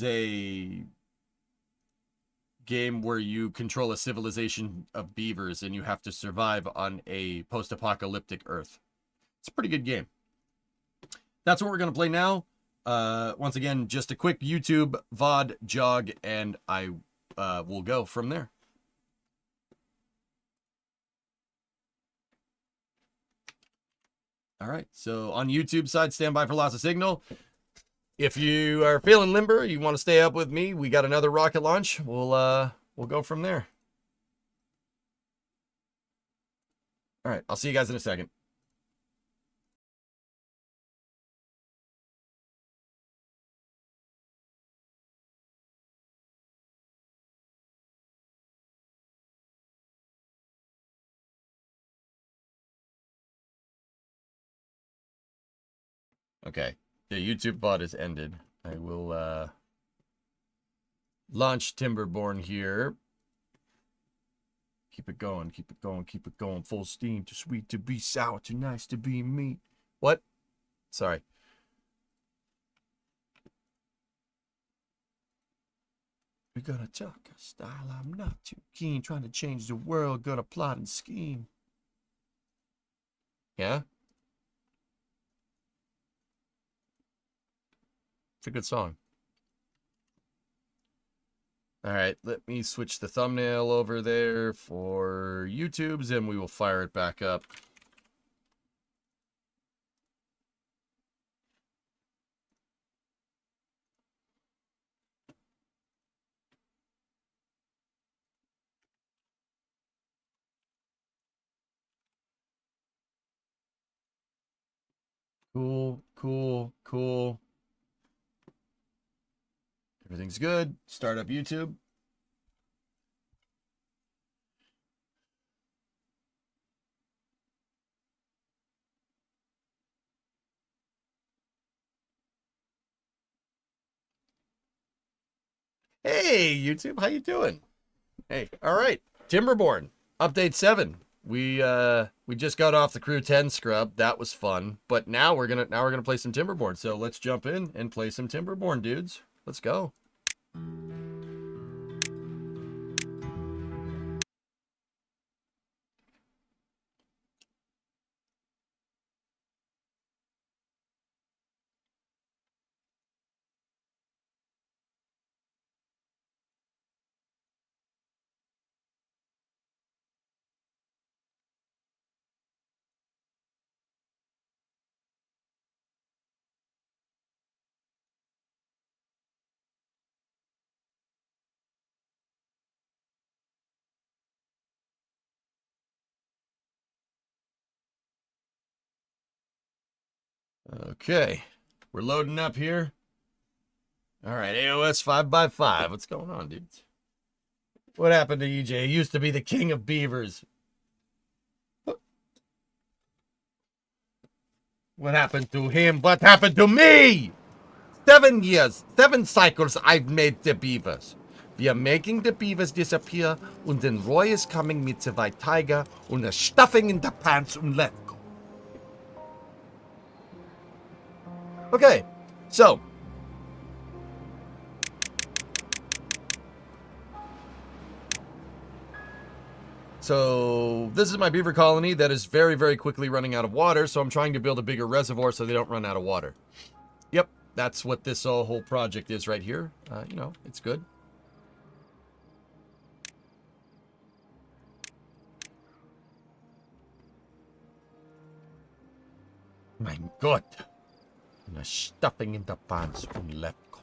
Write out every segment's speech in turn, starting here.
a game where you control a civilization of beavers and you have to survive on a post-apocalyptic Earth. It's a pretty good game. That's what we're going to play now. Once again, just a quick YouTube VOD jog, and I will go from there. All right, so on YouTube side, stand by for loss of signal. If you are feeling limber, you want to stay up with me, we got another rocket launch. We'll go from there. All right, I'll see you guys in a second. Okay, the YouTube VOD is ended. I will launch Timberborn here. Keep it going, keep it going, keep it going. Full steam, too sweet to be sour, too nice to be meat. What? Sorry. We're gonna talk a style I'm not too keen. Trying to change the world, gonna plot and scheme. Yeah? It's a good song. All right, let me switch the thumbnail over there for YouTube's, and we will fire it back up. Cool, cool, cool. Everything's good. Start up YouTube. Hey, YouTube, how you doing? Hey, all right. Timberborn, update 7. We just got off the Crew 10 scrub. That was fun. But now we're gonna play some Timberborn. So let's jump in and play some Timberborn, dudes. Let's go. Okay, we're loading up here. All right, AOS 5x5. What's going on, dudes? What happened to EJ? He used to be the king of beavers. What happened to him? What happened to me? 7 years, 7 cycles I've made the beavers. We are making the beavers disappear, und then Roy is coming mit the white tiger und the stuffing in the pants und let go. Okay, so this is my beaver colony that is very, very quickly running out of water, so I'm trying to build a bigger reservoir so they don't run out of water. Yep, that's what this whole project is right here. You know, it's good. Mein Gott. And the stuffing in the pants und let go.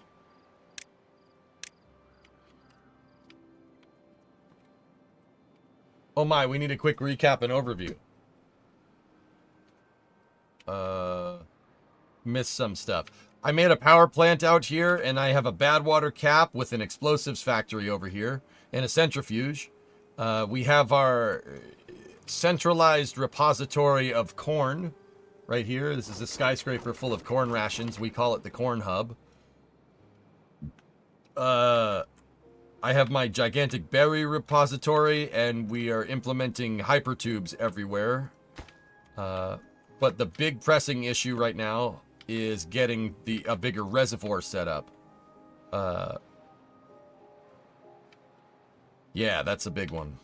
Oh my, we need a quick recap and overview. Missed some stuff. I made a power plant out here, and I have a bad water cap with an explosives factory over here, and a centrifuge. We have our centralized repository of corn right here. This is a skyscraper full of corn rations. We call it the corn hub. I have my gigantic berry repository, and we are implementing hypertubes everywhere. But the big pressing issue right now is getting a bigger reservoir set up. Yeah, that's a big one.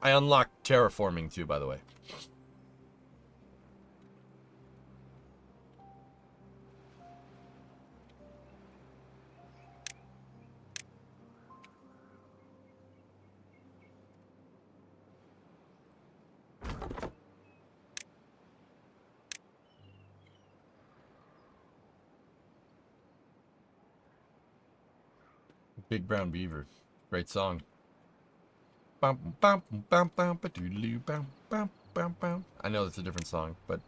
I unlocked terraforming too, by the way. Big Brown Beaver. Great song. I know that's a different song, but...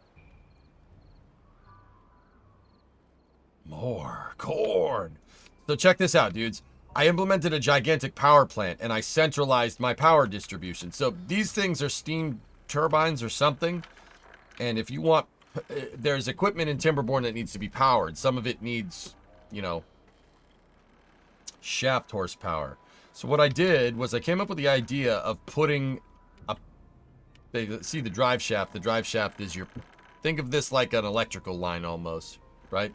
More corn. So check this out, dudes. I implemented a gigantic power plant, and I centralized my power distribution. So these things are steam turbines or something. And if you want... There's equipment in Timberborn that needs to be powered. Some of it needs, you know, shaft horsepower. So what I did was I came up with the idea of putting a... See the drive shaft? The drive shaft is your... Think of this like an electrical line almost, right?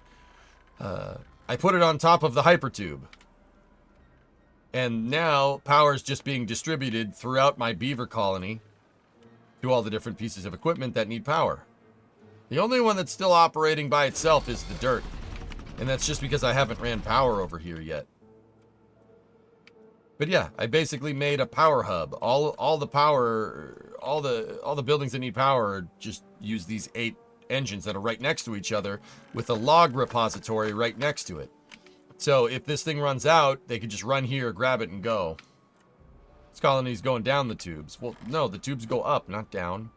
I put it on top of the hypertube. And now power is just being distributed throughout my beaver colony to all the different pieces of equipment that need power. The only one that's still operating by itself is the dirt. And that's just because I haven't ran power over here yet. But yeah, I basically made a power hub. All the power, all the buildings that need power just use these 8 engines that are right next to each other with a log repository right next to it. So if this thing runs out, they could just run here, grab it, and go. This colony's going down the tubes. Well, no, the tubes go up, not down.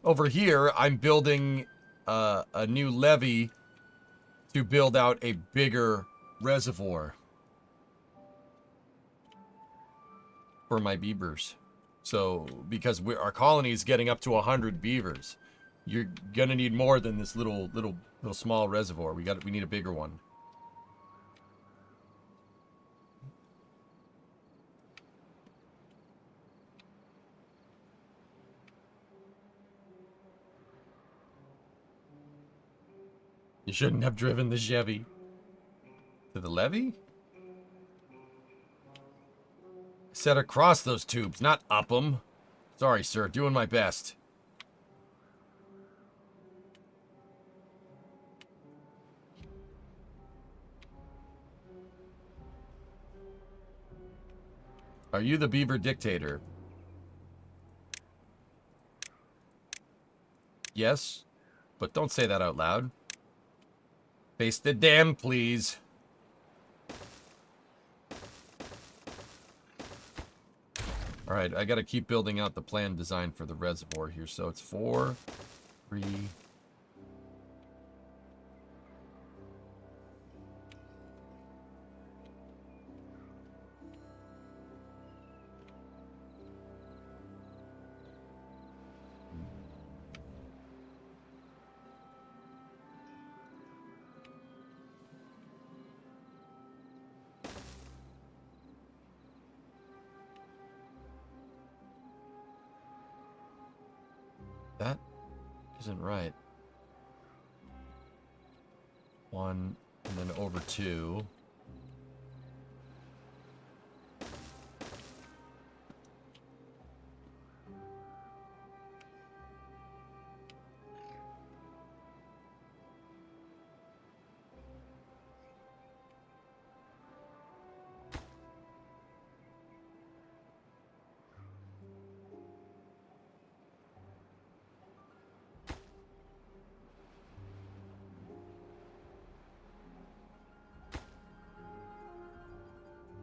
Over here, I'm building a new levee to build out a bigger reservoir for my beavers. So, because our colony is getting up to 100 beavers, you're gonna need more than this little small reservoir. We need a bigger one. You shouldn't have driven the Chevy to the levee. Set across those tubes, not up them. Sorry, sir. Doing my best. Are you the beaver dictator? Yes, but don't say that out loud. Face the dam, please. Alright, I gotta keep building out the plan design for the reservoir here. So it's 4, 3... That isn't right. 1, and then over 2.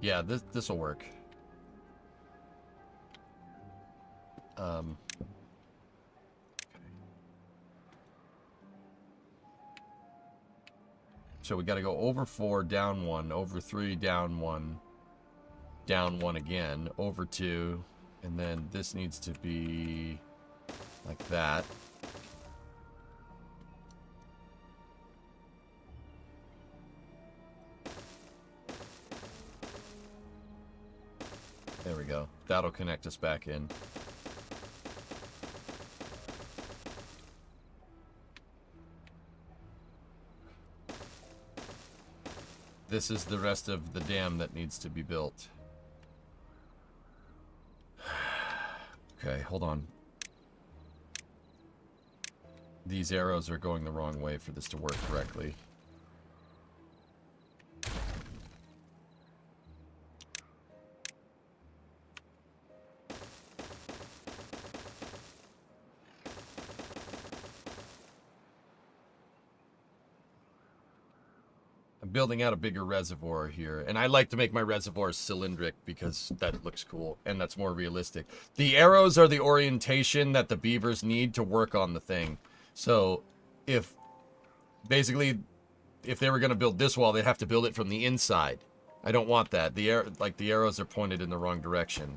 Yeah, this will work. So we got to go over 4, down 1, over 3, down 1, down 1 again, over 2, and then this needs to be like that. There we go. That'll connect us back in. This is the rest of the dam that needs to be built. Okay, hold on. These arrows are going the wrong way for this to work correctly. Building out a bigger reservoir here, and I like to make my reservoirs cylindric because that looks cool and that's more realistic. The arrows are the orientation that the beavers need to work on the thing. So if basically if they were going to build this wall, they'd have to build it from the inside. I don't want that. The arrows are pointed in the wrong direction.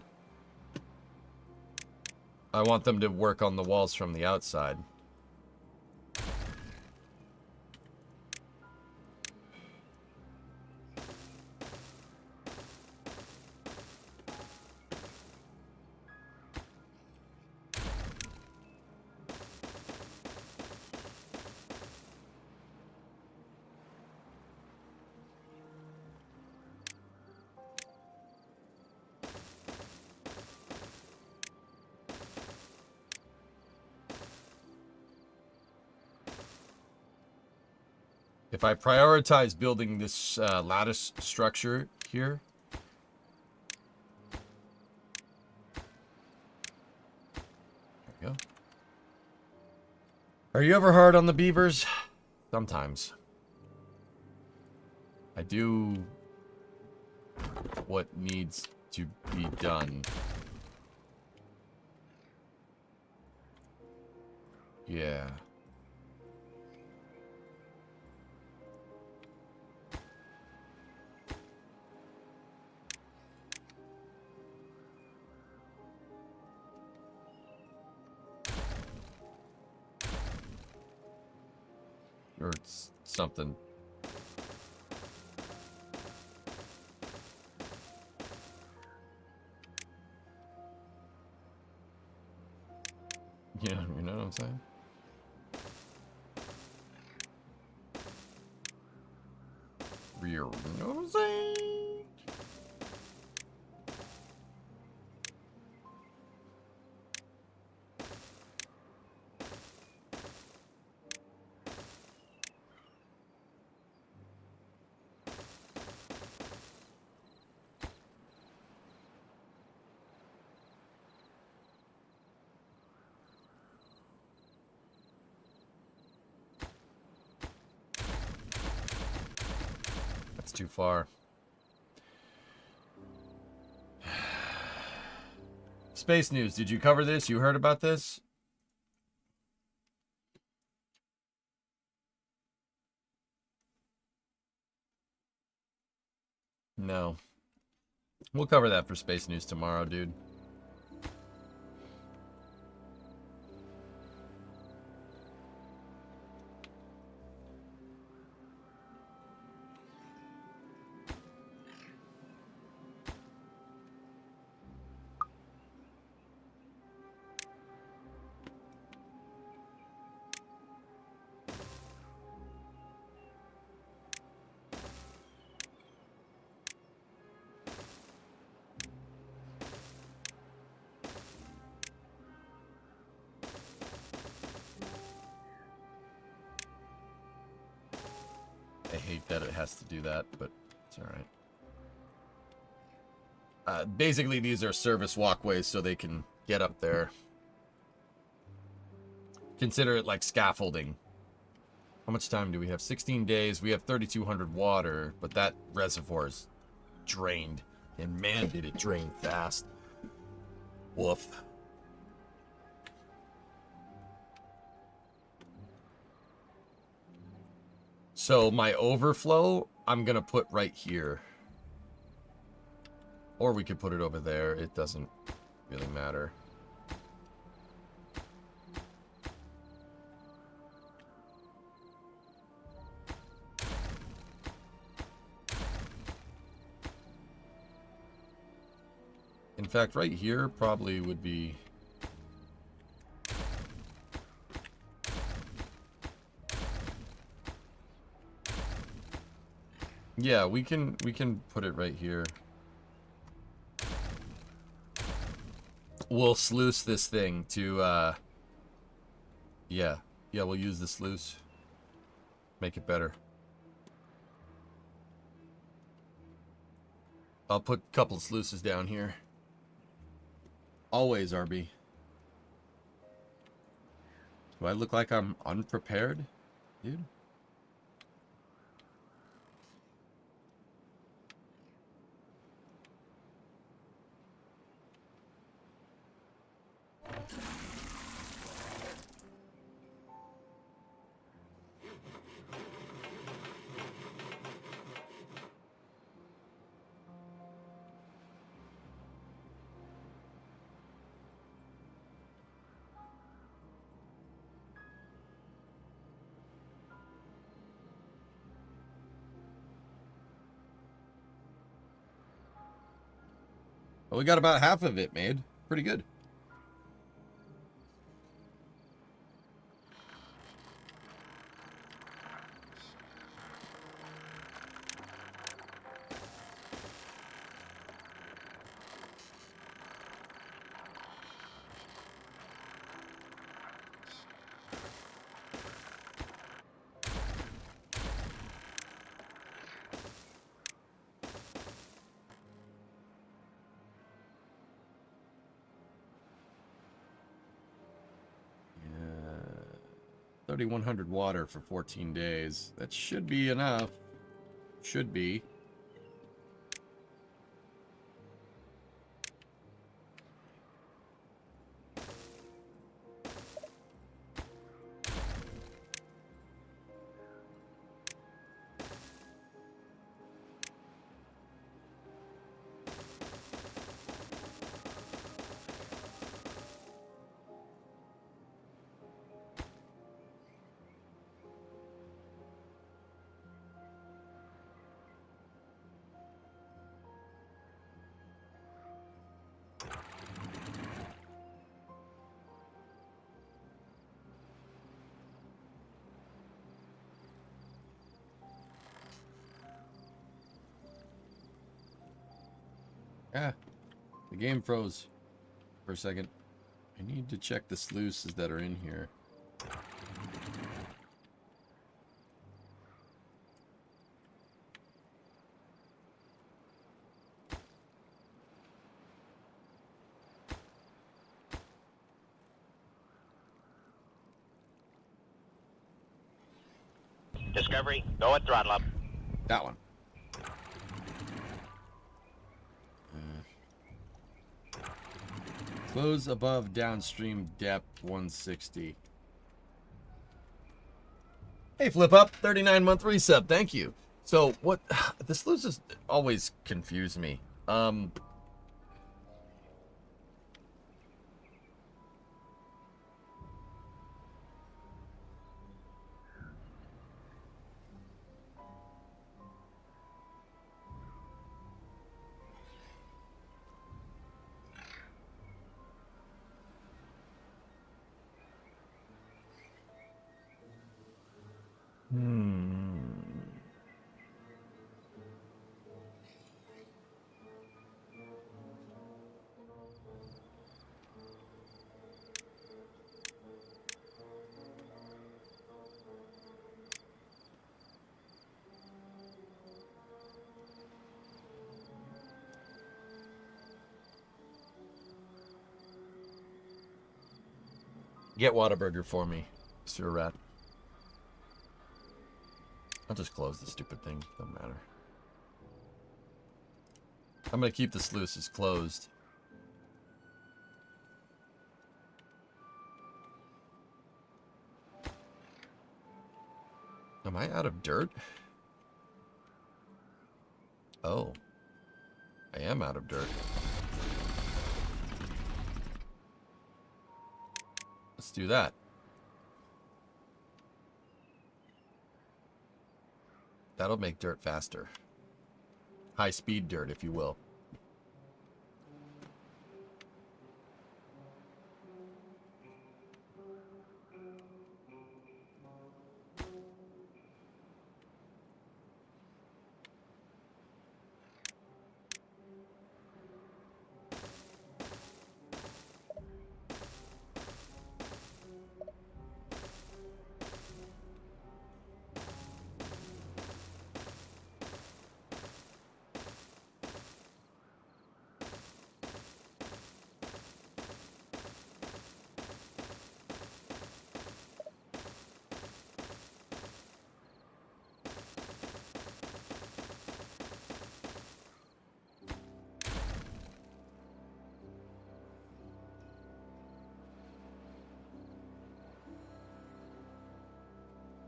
I want them to work on the walls from the outside. If I prioritize building this lattice structure here, there we go. Are you ever hard on the beavers? Sometimes. I do what needs to be done. Yeah. Or it's something. Yeah, you know what I'm saying? You know what I'm saying? Too far. Space news. Did you cover this? You heard about this? No. We'll cover that for space news tomorrow, dude. I hate that it has to do that, but it's alright. Basically, these are service walkways so they can get up there. Consider it like scaffolding. How much time do we have? 16 days. We have 3,200 water, but that reservoir is drained. And man, did it drain fast. Woof. So my overflow, I'm going to put right here. Or we could put it over there. It doesn't really matter. In fact, right here probably would be... Yeah, we can put it right here. We'll sluice this thing to, yeah. Yeah, we'll use the sluice. Make it better. I'll put a couple of sluices down here. Always, RB. Do I look like I'm unprepared, dude? Well, we got about half of it made. Pretty good. Yeah. 3,100 water for 14 days. That should be enough. Should be. Ah, the game froze for a second. I need to check the sluices that are in here. Discovery, go at throttle up. That one. Close above downstream depth 160. Hey, Flip Up, 39-month resub. Thank you. So what? The sluices always confuse me. Get Whataburger for me, Sir Rat. I'll just close the stupid thing. Doesn't matter. I'm gonna keep the sluices closed. Am I out of dirt? Oh. I am out of dirt. Let's do that. That'll make dirt faster. High speed dirt, if you will.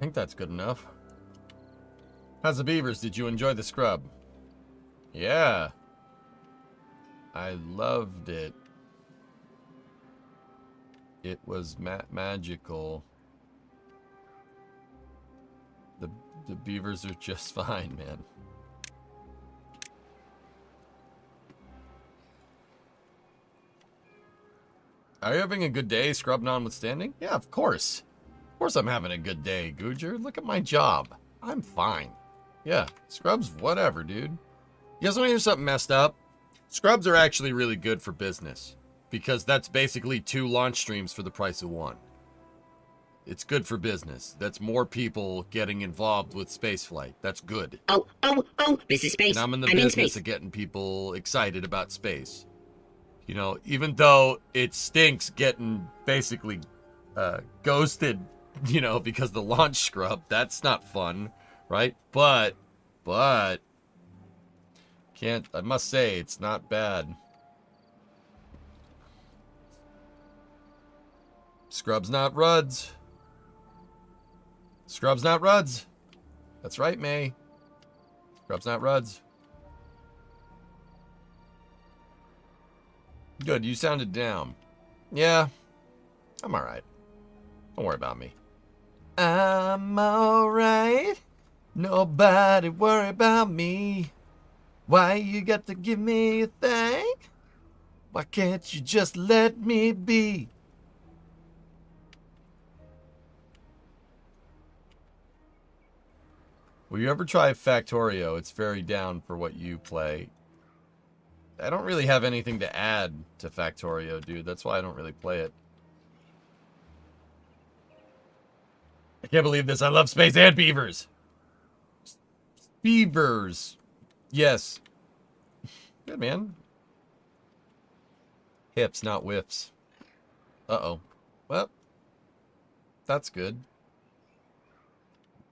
think that's good enough. How's the beavers? Did you enjoy the scrub? Yeah. I loved it. It was magical. The beavers are just fine, man. Are you having a good day, scrub notwithstanding? Yeah, of course. Of course I'm having a good day, Googer. Look at my job. I'm fine. Yeah, scrubs, whatever, dude. You guys want to hear something messed up? Scrubs are actually really good for business. Because that's basically 2 launch streams for the price of 1. It's good for business. That's more people getting involved with spaceflight. That's good. Oh, this is space. And I'm in the in business space. of getting people excited about space. You know, even though it stinks getting basically ghosted, you know, because the launch scrub, that's not fun, right? But, I must say, it's not bad. Scrub's not Ruds. Scrub's not Ruds. That's right, May. Scrub's not Ruds. Good, you sounded down. Yeah, I'm alright. Don't worry about me. I'm alright. Nobody worry about me. Why you got to give me a thing? Why can't you just let me be? Will you ever try Factorio? It's very down for what you play. I don't really have anything to add to Factorio, dude. That's why I don't really play it. I can't believe this. I love space and beavers. Beavers. Yes. Good, man. Hips, not whiffs. Uh-oh. Well, that's good.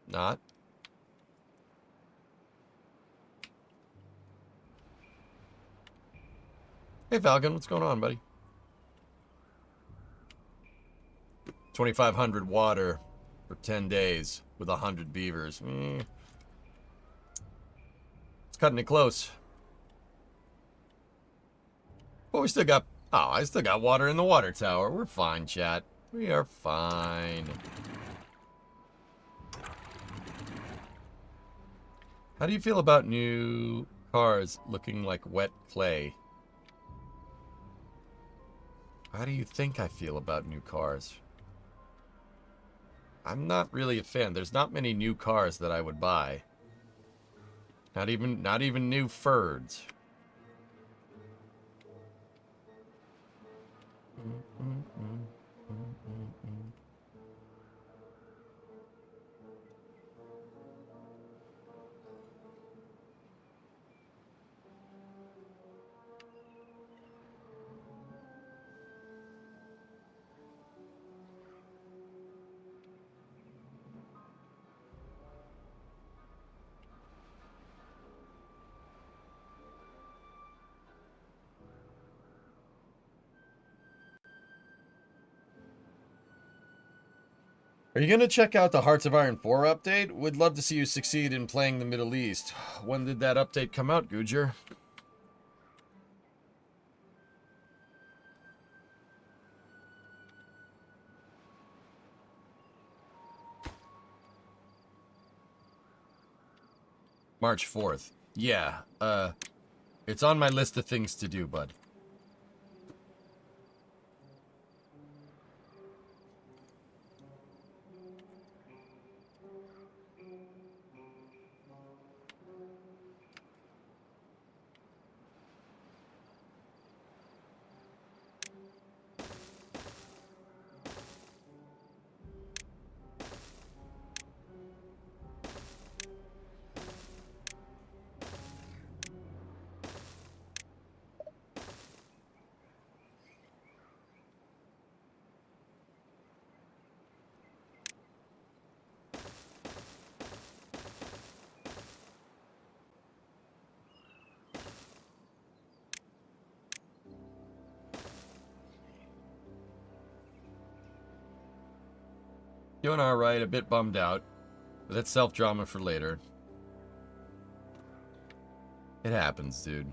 Not. Hey, Falcon, what's going on, buddy? 2,500 water for 10 days with 100 beavers. It's cutting it close. But we still got... Oh, I still got water in the water tower. We're fine, chat. We are fine. How do you feel about new cars looking like wet clay? How do you think I feel about new cars? I'm not really a fan. There's not many new cars that I would buy. Not even new Fords. Are you going to check out the Hearts of Iron 4 update? Would love to see you succeed in playing the Middle East. When did that update come out, Googer? March 4th. Yeah, it's on my list of things to do, bud. Doing alright, a bit bummed out. But that's self-drama for later. It happens, dude.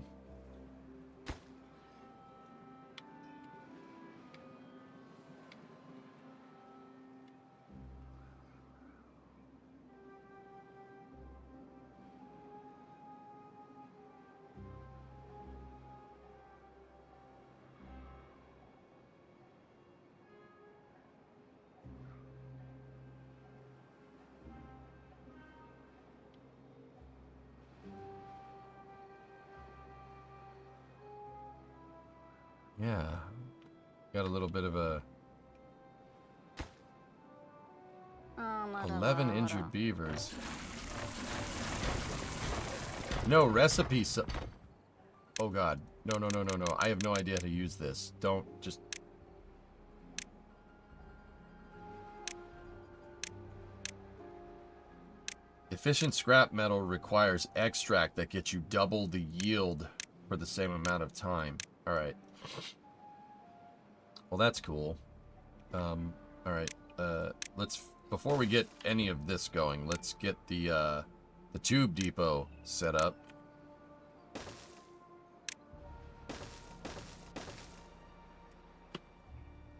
Yeah. Got a little bit of a 11 injured beavers. No recipe. Oh god. No, no, no, no, no. I have no idea how to use this. Don't just... Efficient scrap metal requires extract that gets you double the yield for the same amount of time. Alright. Well, that's cool. Alright. Let's... Before we get any of this going, let's get the tube depot set up.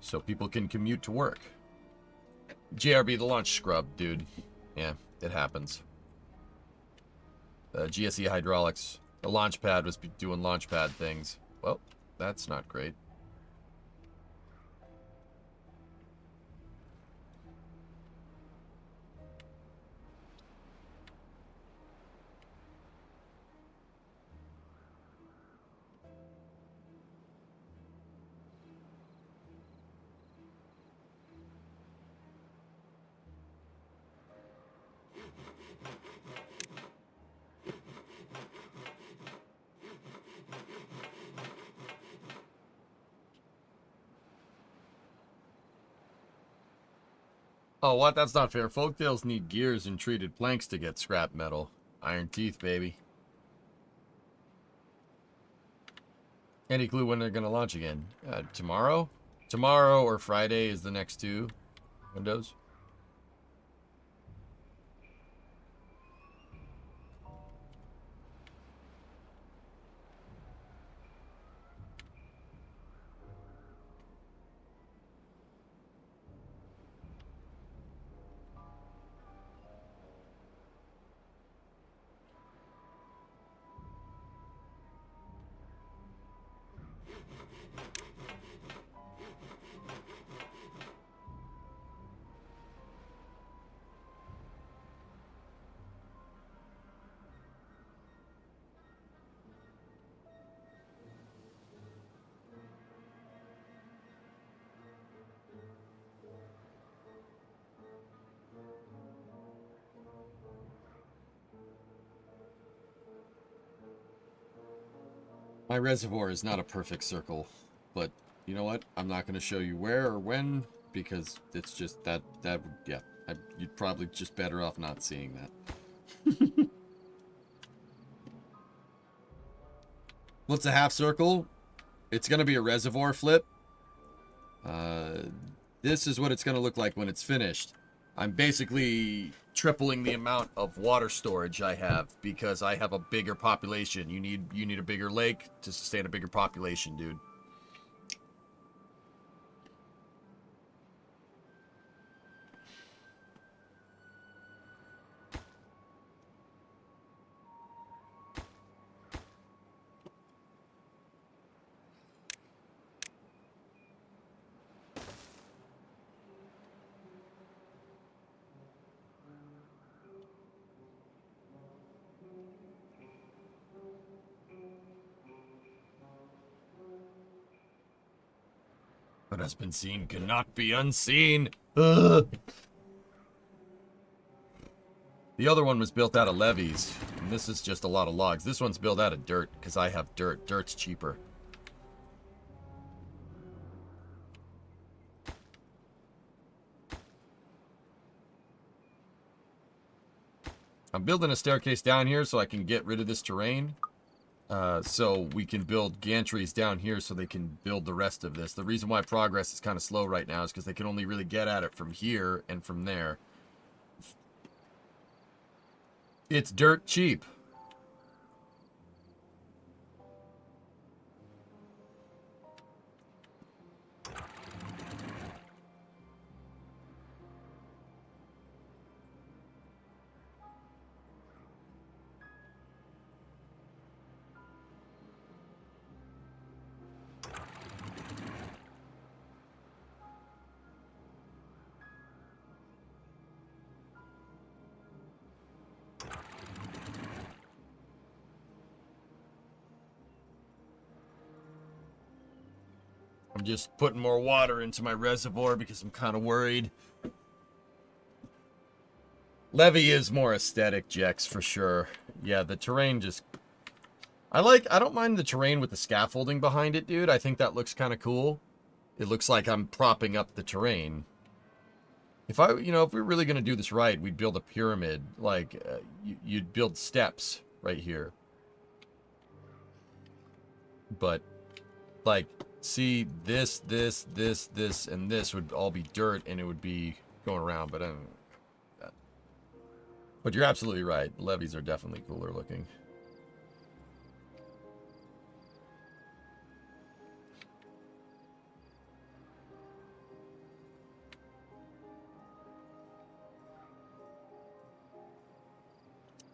So people can commute to work. JRB, the launch scrub, dude. Yeah, it happens. GSE hydraulics. The launch pad was doing launch pad things. Well, that's not great. Oh, what? That's not fair. Folktales need gears and treated planks to get scrap metal. Iron teeth, baby. Any clue when they're going to launch again? Tomorrow? Tomorrow or Friday is the next two windows. My reservoir is not a perfect circle, but you know what? I'm not going to show you where or when because it's just yeah, you'd probably just better off not seeing that. What's a half circle? It's going to be a reservoir flip. This is what it's going to look like when it's finished. I'm basically tripling the amount of water storage I have because I have a bigger population. You need a bigger lake to sustain a bigger population, dude. What has been seen cannot be unseen. Ugh. The other one was built out of levees, and this is just a lot of logs. This one's built out of dirt, because I have dirt. Dirt's cheaper. I'm building a staircase down here so I can get rid of this terrain. So we can build gantries down here so they can build the rest of this. The reason why progress is kind of slow right now is because they can only really get at it from here and from there. It's dirt cheap. I'm just putting more water into my reservoir because I'm kind of worried. Levee is more aesthetic, Jex, for sure. Yeah, the terrain just... I don't mind the terrain with the scaffolding behind it, dude. I think that looks kind of cool. It looks like I'm propping up the terrain. If we're really going to do this right, we'd build a pyramid. Like, you'd build steps right here. But, like, see, this, and this would all be dirt, and it would be going around, but I don't know. But you're absolutely right. Levees are definitely cooler looking.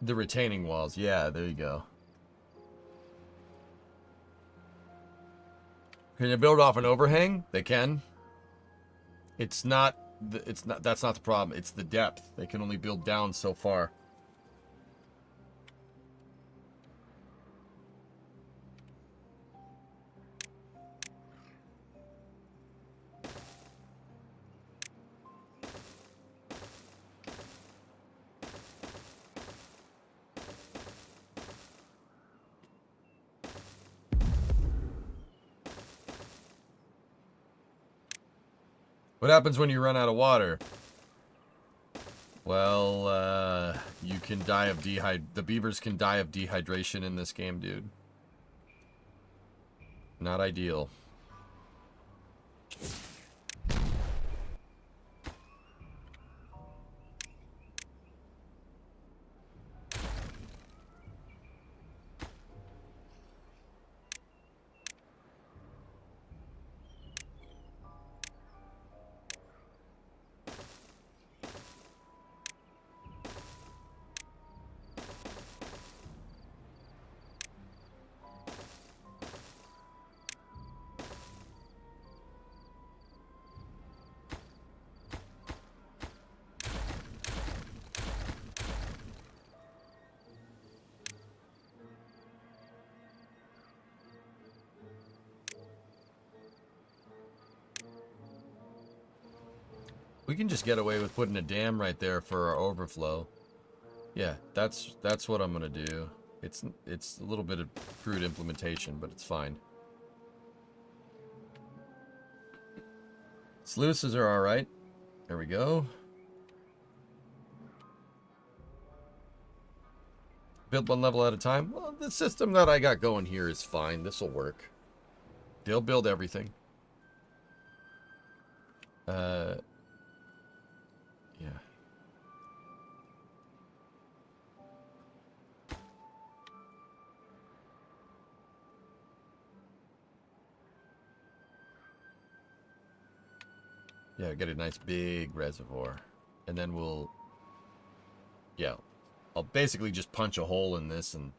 The retaining walls. Yeah, there you go. Can you build off an overhang? They can. That's not the problem. It's the depth. They can only build down so far. What happens when you run out of water? Well, you can die of the beavers can die of dehydration in this game, dude. Not ideal. We can just get away with putting a dam right there for our overflow. Yeah, that's what I'm gonna do. It's a little bit of crude implementation, but it's fine. Sluices are alright. There we go. Build one level at a time. Well, the system that I got going here is fine. This'll work. They'll build everything. Yeah. Yeah, get a nice big reservoir. And then we'll... Yeah. I'll basically just punch a hole in this and...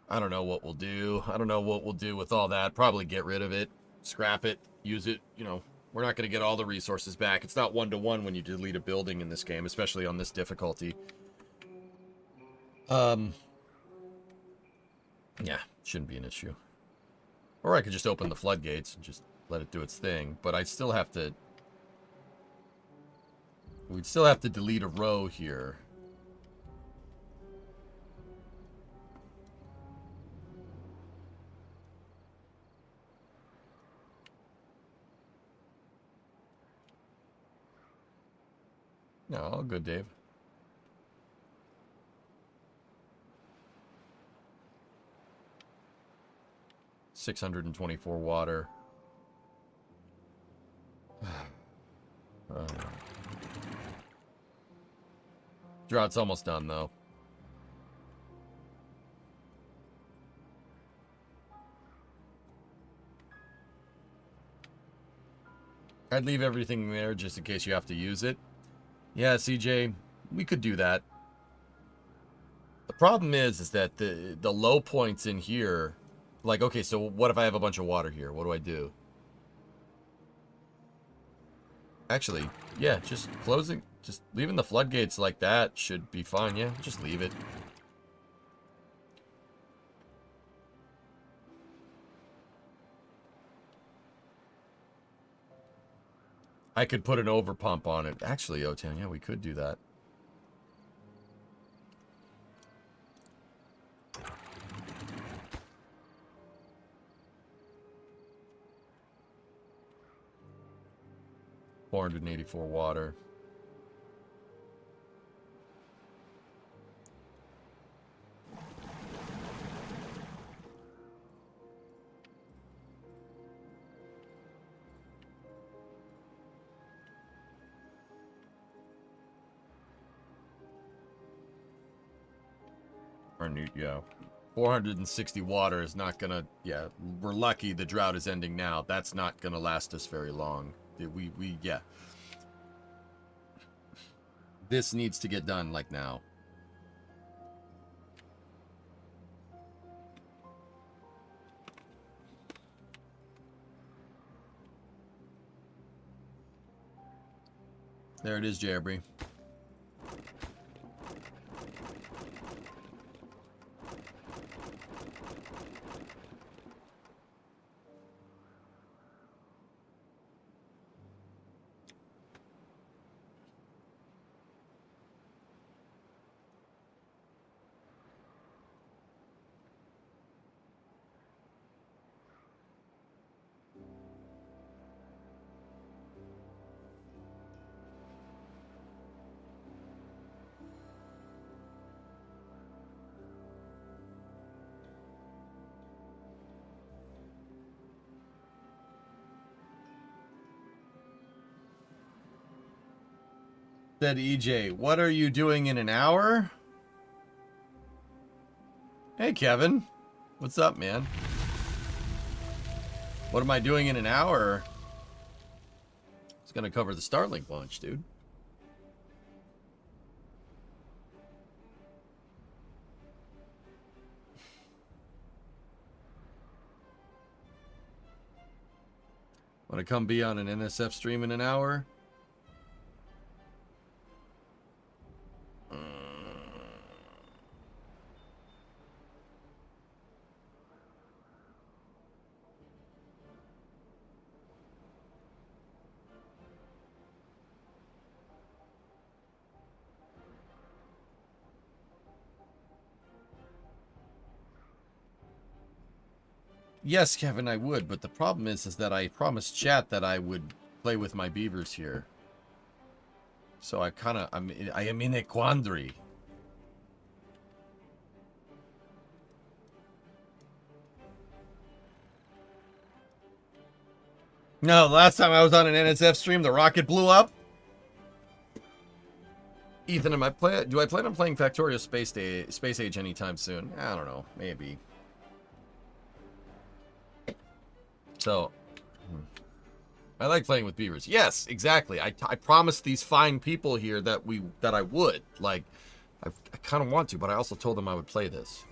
I don't know what we'll do. I don't know what we'll do with all that. Probably get rid of it. Scrap it. Use it. You know, we're not going to get all the resources back. It's not one-to-one when you delete a building in this game, especially on this difficulty. Yeah, shouldn't be an issue. Or I could just open the floodgates and just let it do its thing. But I still have to... We'd still have to delete a row here. No, all good, Dave. $624 water. Drought's almost done, though. I'd leave everything there just in case you have to use it. Yeah, CJ, we could do that. The problem is that the low points in here, like, okay, so what if I have a bunch of water here? What do I do? Actually, yeah, just leaving the floodgates like that should be fine. Yeah, just leave it. I could put an overpump on it. Actually, O10, yeah, we could do that. $484 water. Or new, yeah. 460 water is not gonna, yeah, we're lucky the drought is ending now. That's not gonna last us very long. Yeah. This needs to get done, like, now. There it is, Jabry. Said EJ, what are you doing in an hour? Hey, Kevin. What's up, man? What am I doing in an hour? It's gonna cover the Starlink launch, dude. Want to come be on an NSF stream in an hour? Yes, Kevin, I would, but the problem is that I promised chat that I would play with my beavers here. So I am in a quandary. No, last time I was on an NSF stream, the rocket blew up. Ethan, do I plan on playing Factorio Space Age anytime soon? I don't know, maybe. So, I like playing with beavers. Yes, exactly. I promised these fine people here that I would. Like, I kind of want to, but I also told them I would play this.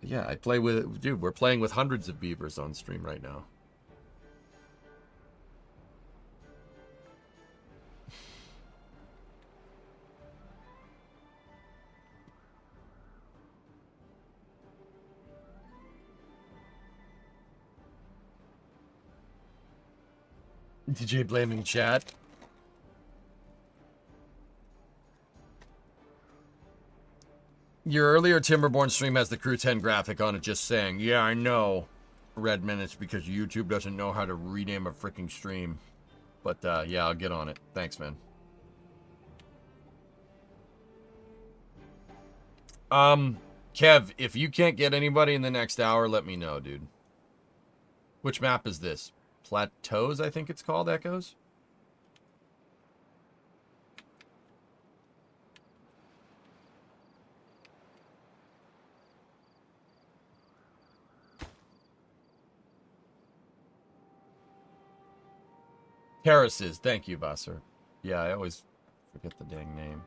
Yeah, I play with, dude, we're playing with hundreds of beavers on stream right now. DJ blaming chat. Your earlier Timberborn stream has the Crew 10 graphic on it just saying, yeah, I know, Redman, it's because YouTube doesn't know how to rename a freaking stream. But, yeah, I'll get on it. Thanks, man. Kev, if you can't get anybody in the next hour, let me know, dude. Which map is this? Plateaus, I think it's called, Echoes? Terraces. Thank you, Vassar. Yeah, I always forget the dang name.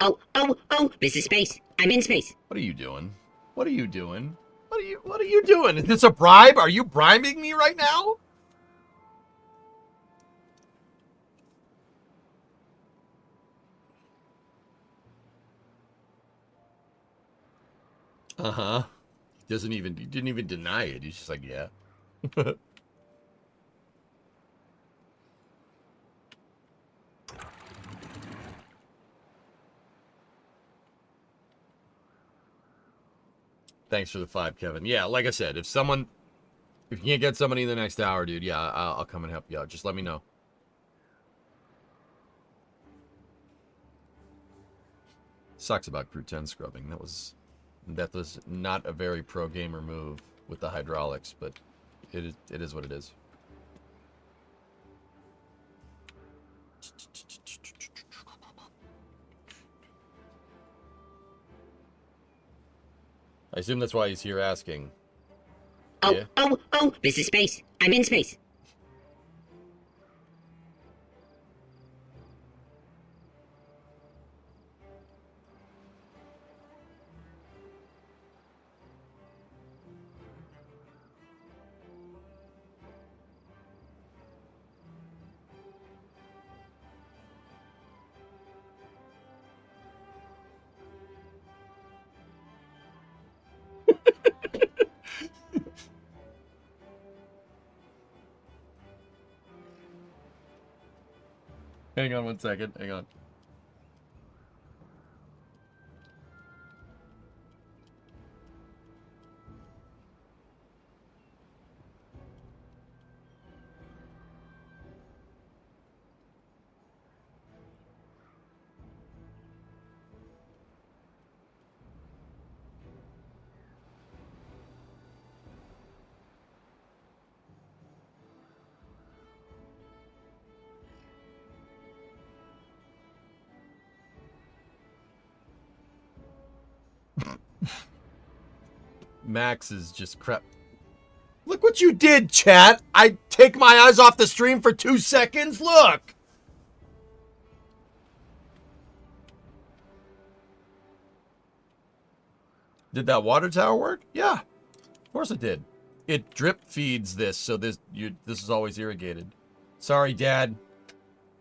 Oh, this is space. I'm in space. What are you doing? What are you doing? What are you doing? Is this a bribe? Are you bribing me right now? Uh-huh. He didn't even deny it. He's just like, yeah. Thanks for the 5, Kevin. Yeah, like I said, if you can't get somebody in the next hour, dude, yeah, I'll come and help you out. Just let me know. Sucks about Crew 10 scrubbing. That was not a very pro gamer move with the hydraulics, but it is what it is. I assume that's why he's here asking. Yeah. Oh, this is space. I'm in space. Hang on 1 second. Hang on. Max is just crap. Look what you did, chat. I take my eyes off the stream for 2 seconds. Look. Did that water tower work? Yeah, of course it did. It drip feeds this, so this is always irrigated. Sorry, Dad.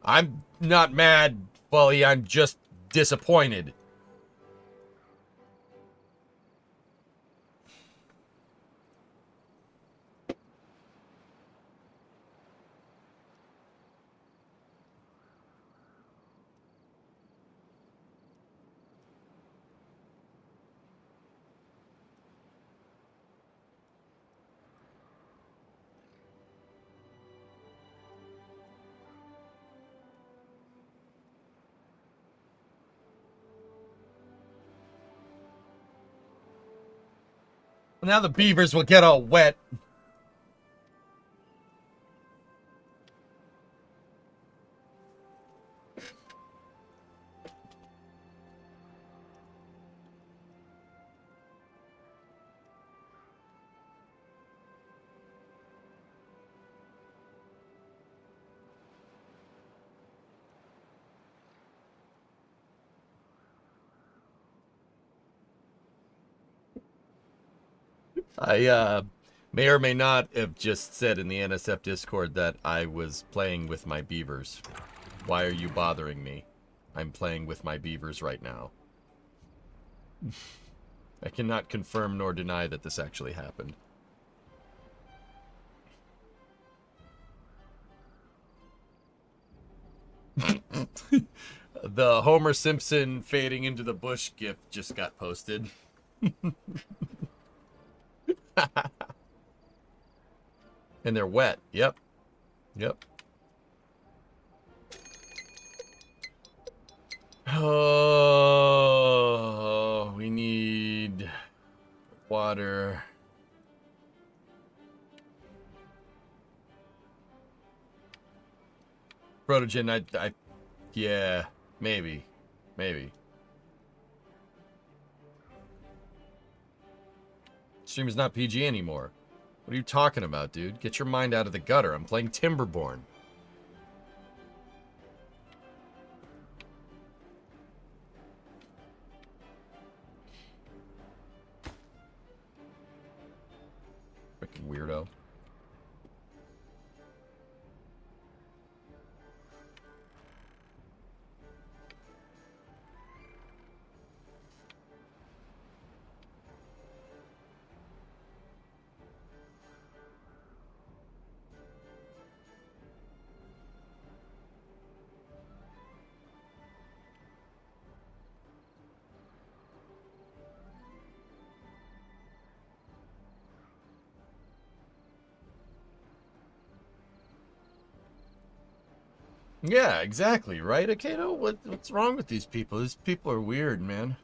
I'm not mad, Bully. I'm just disappointed. Now the beavers will get all wet. I may or may not have just said in the NSF Discord that I was playing with my beavers. Why are you bothering me? I'm playing with my beavers right now. I cannot confirm nor deny that this actually happened. The Homer Simpson fading into the bush gif just got posted. And they're wet. Yep. Yep. Oh, we need water. Protogen, yeah, maybe. Stream is not PG anymore. What are you talking about, dude? Get your mind out of the gutter. I'm playing Timberborn. Freaking weirdo. Yeah, exactly, right, Akato? What's wrong with these people? These people are weird, man.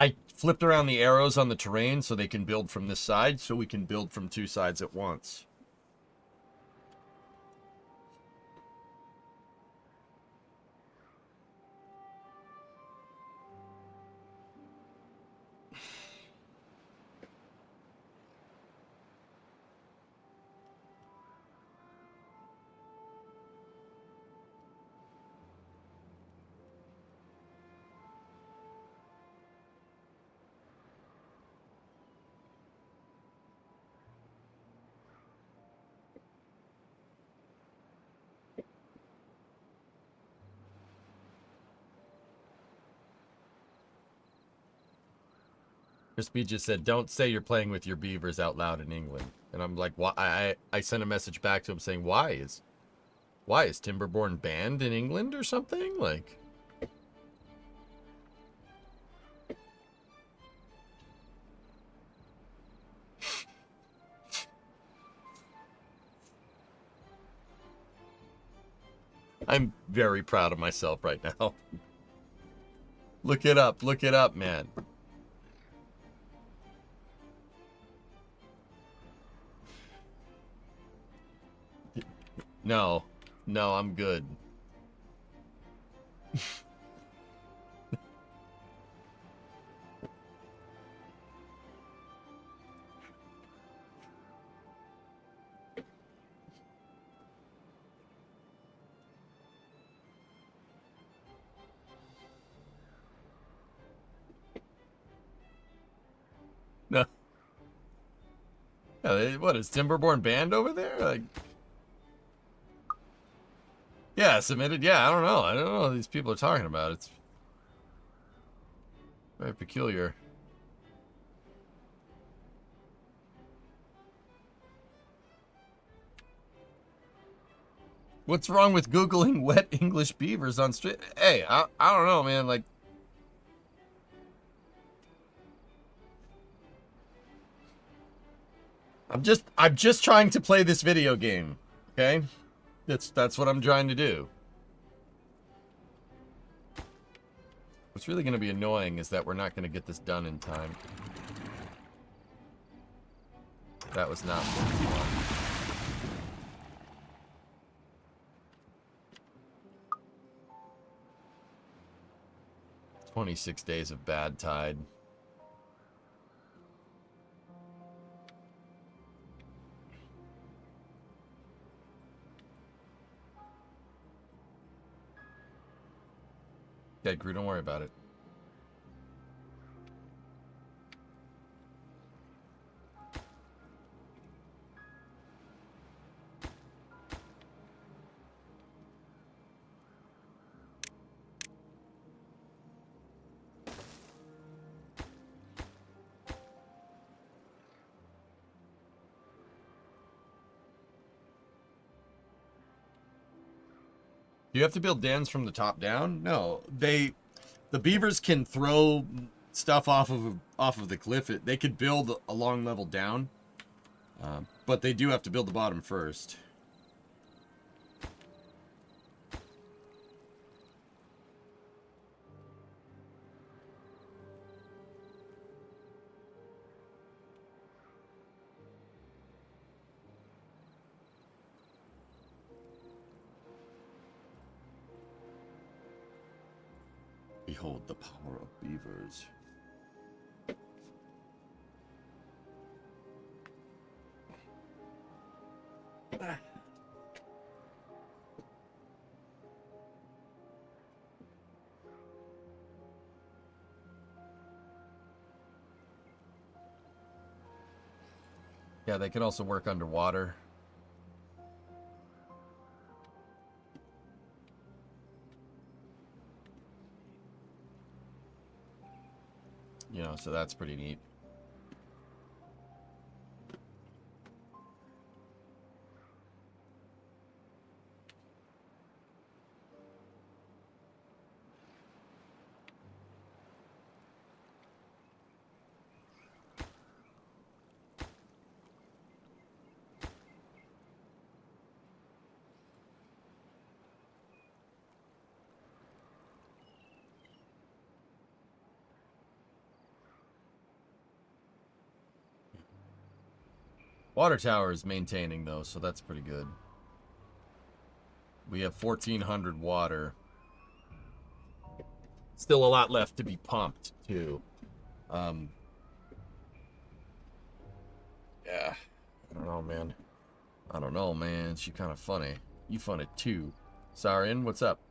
I flipped around the arrows on the terrain so they can build from this side, so we can build from two sides at once. Crispy just said, don't say you're playing with your beavers out loud in England. And I'm like, why? I sent a message back to him saying, why is Timberborn banned in England or something? Like, I'm very proud of myself right now. Look it up, man. No, I'm good. No. Yeah, what is Timberborn banned over there? Like, yeah, submitted. Yeah, I don't know. I don't know what these people are talking about. It's very peculiar. What's wrong with Googling wet English beavers on street? Hey, I don't know, man. Like, I'm just trying to play this video game. Okay? That's what I'm trying to do. What's really going to be annoying is that we're not going to get this done in time. That was not what we wanted. 26 days of bad tide. Yeah, Gru, don't worry about it. Do you have to build dams from the top down? No, the beavers can throw stuff off of the cliff. They could build a long level down, but they do have to build the bottom first. Behold the power of beavers. Yeah, they can also work underwater. You know, so that's pretty neat. Water tower is maintaining, though, so that's pretty good. We have 1,400 water. Still a lot left to be pumped, too. Yeah. I don't know, man. I don't know, man. She kind of funny. You funny, too. Sarin, what's up?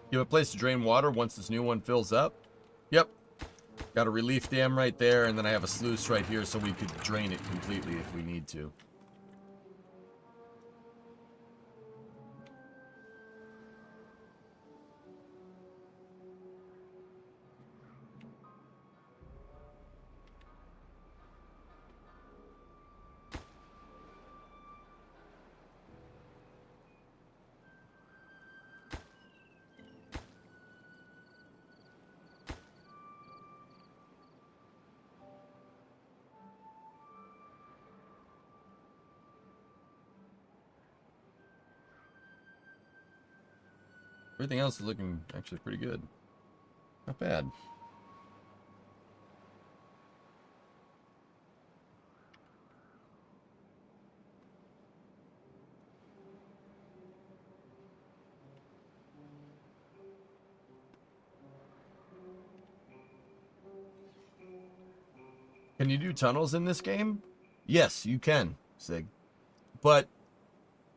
You have a place to drain water once this new one fills up? Yep. Got a relief dam right there, and then I have a sluice right here so we could drain it completely if we need to. Everything else is looking actually pretty good. Not bad. Can you do tunnels in this game? Yes, you can, Sig. But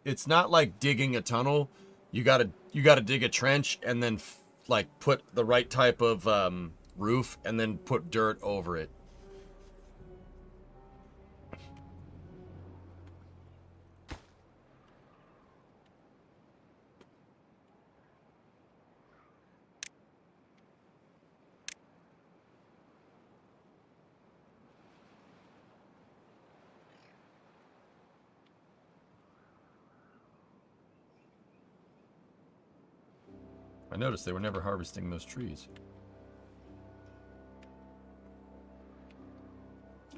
it's not like digging a tunnel. You gotta dig a trench and then like put the right type of roof and then put dirt over it. I noticed they were never harvesting those trees.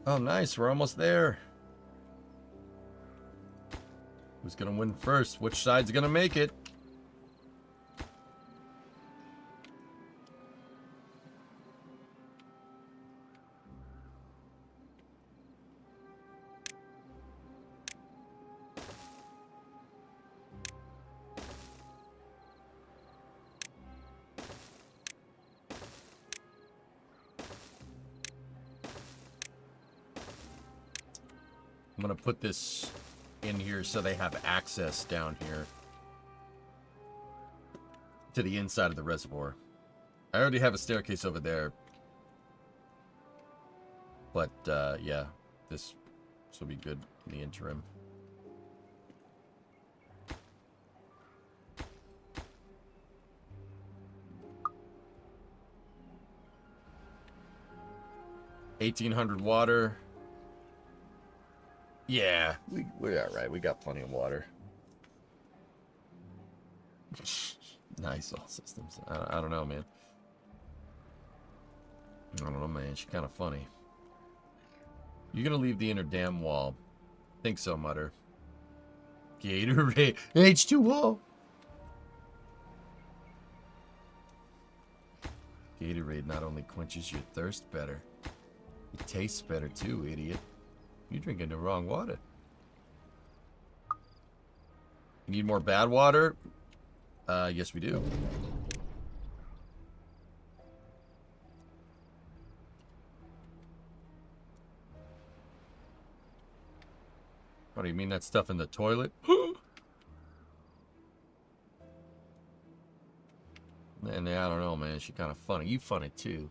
Oh, nice. We're almost there. Who's gonna win first? Which side's gonna make it? I'm gonna put this in here so they have access down here to the inside of the reservoir. I already have a staircase over there, but yeah, this will be good in the interim. $1,800 water. Yeah, we're all right. We got plenty of water. Nice, all systems. I don't know, man. I don't know, man. She's kind of funny. You gonna leave the inner dam wall? Think so, Mutter. Gatorade. H2O. Gatorade not only quenches your thirst better, it tastes better too, idiot. You're drinking the wrong water. You need more bad water? Yes we do. What do you mean that stuff in the toilet? And I don't know, man. She kind of funny. You funny too.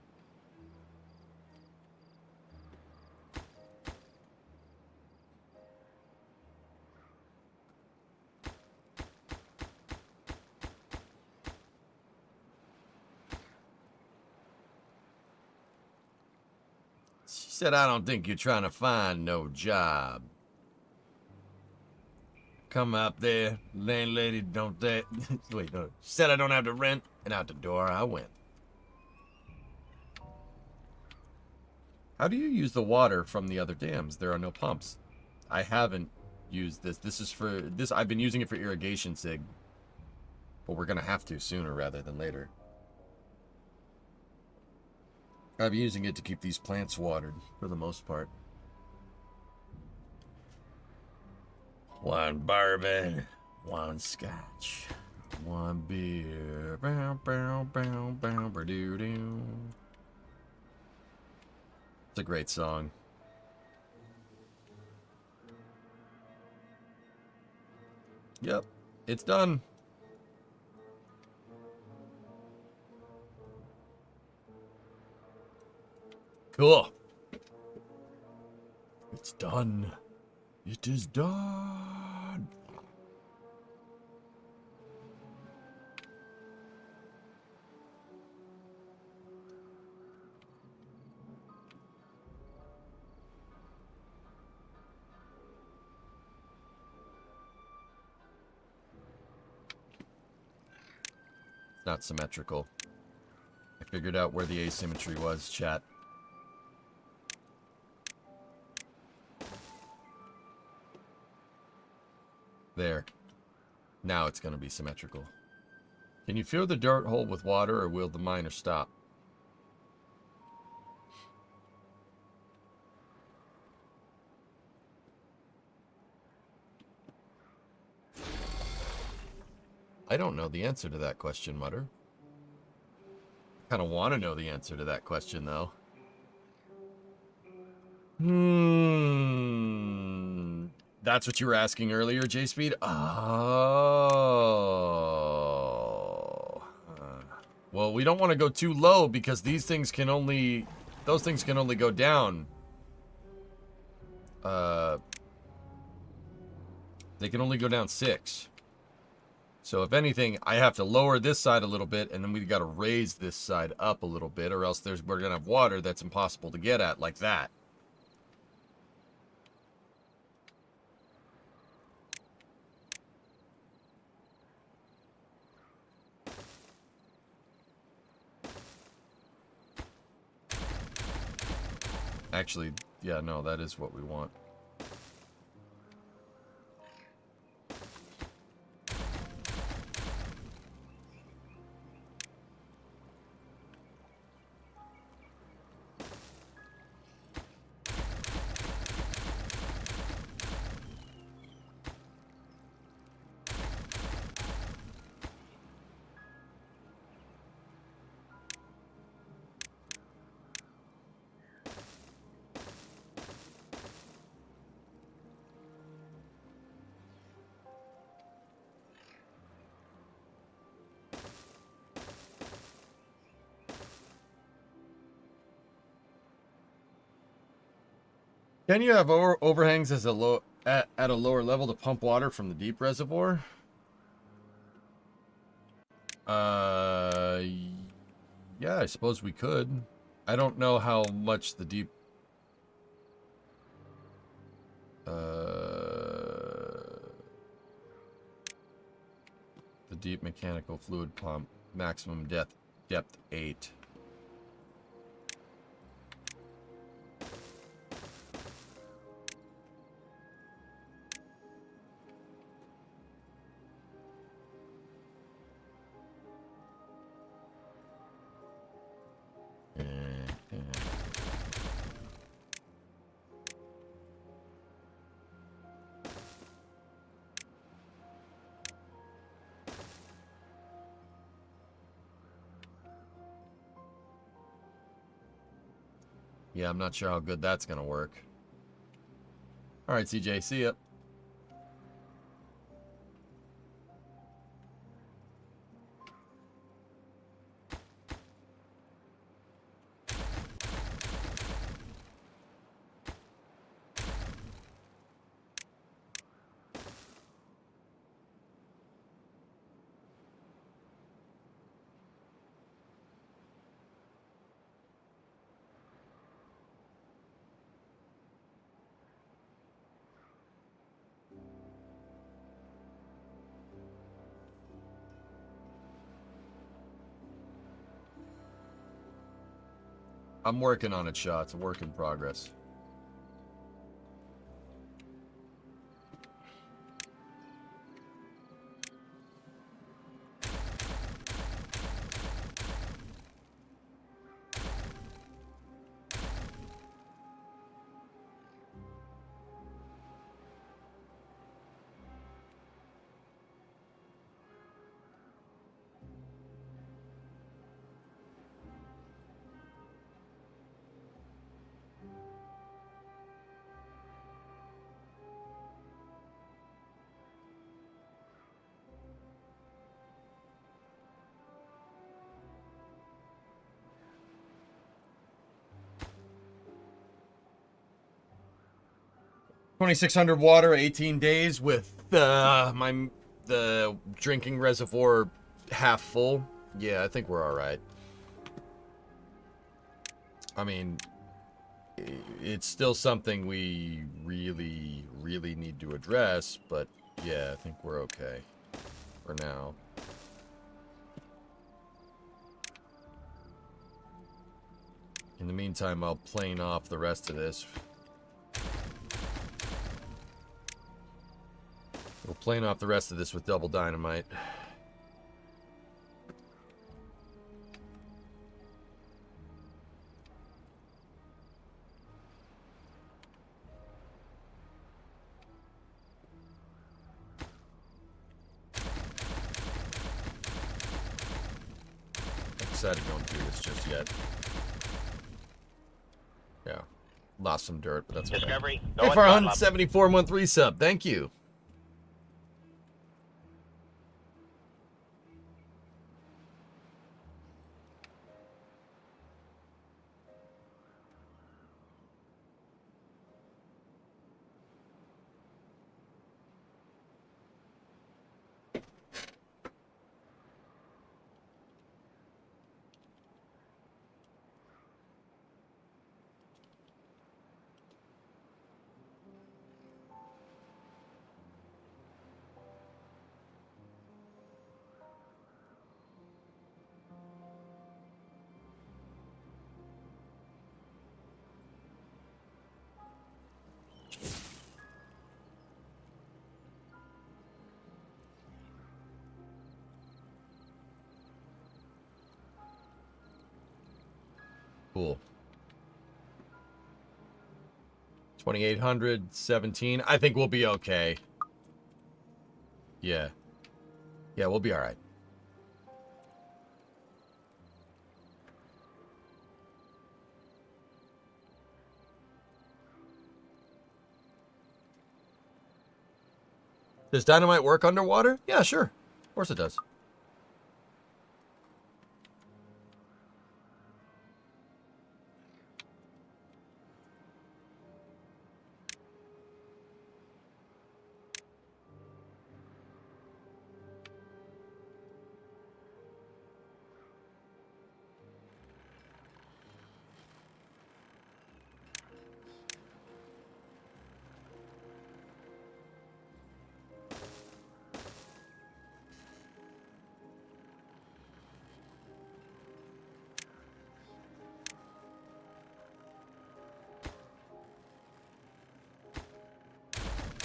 She said, I don't think you're trying to find no job. Come up there, landlady, don't that. Wait, no. She said I don't have to rent, and out the door I went. How do you use the water from the other dams? There are no pumps. I haven't used this. This is for this. I've been using it for irrigation, Sig. But we're gonna have to sooner rather than later. I've been using it to keep these plants watered for the most part. One bourbon, one scotch, one beer. Bow, bow, bow, bow, ba-doo, doo. It's a great song. Yep, it's done. Cool. It's done. It is done. It's not symmetrical. I figured out where the asymmetry was, chat. There. Now it's going to be symmetrical. Can you fill the dirt hole with water, or will the miner stop? I don't know the answer to that question, Mutter. I kind of want to know the answer to that question, though. That's what you were asking earlier, J-Speed? Oh. Well, we don't want to go too low because these things can only... Those things can only go down. They can only go down 6. So if anything, I have to lower this side a little bit, and then we've got to raise this side up a little bit, or else we're going to have water that's impossible to get at, like that. Actually, yeah, no, that is what we want. Can you have overhangs as a at a lower level to pump water from the deep reservoir? Yeah, I suppose we could. I don't know how much the deep... the deep mechanical fluid pump. Maximum depth 8. Yeah, I'm not sure how good that's going to work. All right, CJ, see ya. I'm working on it, Shaw. It's a work in progress. $2,600 water, 18 days with the drinking reservoir half full. Yeah, I think we're all right. I mean, it's still something we really, really need to address, but yeah, I think we're okay for now. In the meantime, I'll plane off the rest of this. We'll plane off the rest of this with double dynamite. I decided don't do this just yet. Yeah. Lost some dirt, but that's okay. Discovery, Hey, going for throttle up. 174 month resub. Thank you. Cool. 2,817. I think we'll be okay. Yeah. Yeah, we'll be all right. Does dynamite work underwater? Yeah, sure. Of course it does.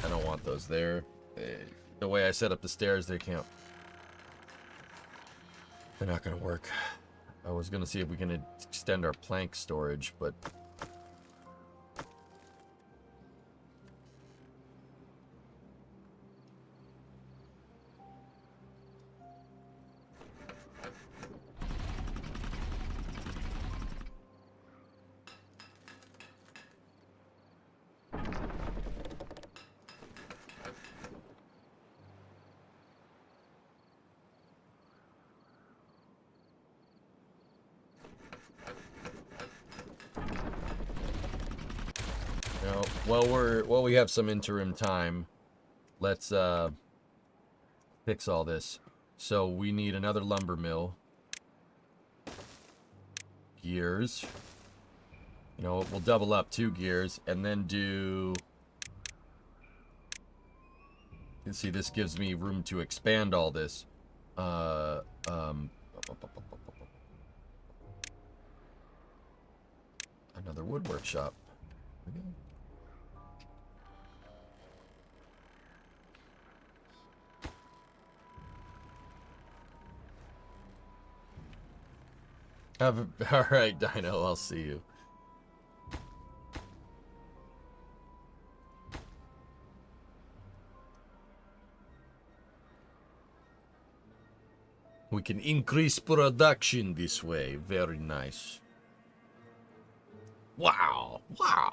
I don't want those there. The way I set up the stairs, they can't. They're not going to work. I was going to see if we can extend our plank storage, but... while we have some interim time, let's fix all this. So we need another lumber mill. Gears. You know, we'll double up 2 gears and then do... You can see this gives me room to expand all this. Another wood workshop. Okay. All right, Dino, I'll see you. We can increase production this way. Very nice. Wow. Wow.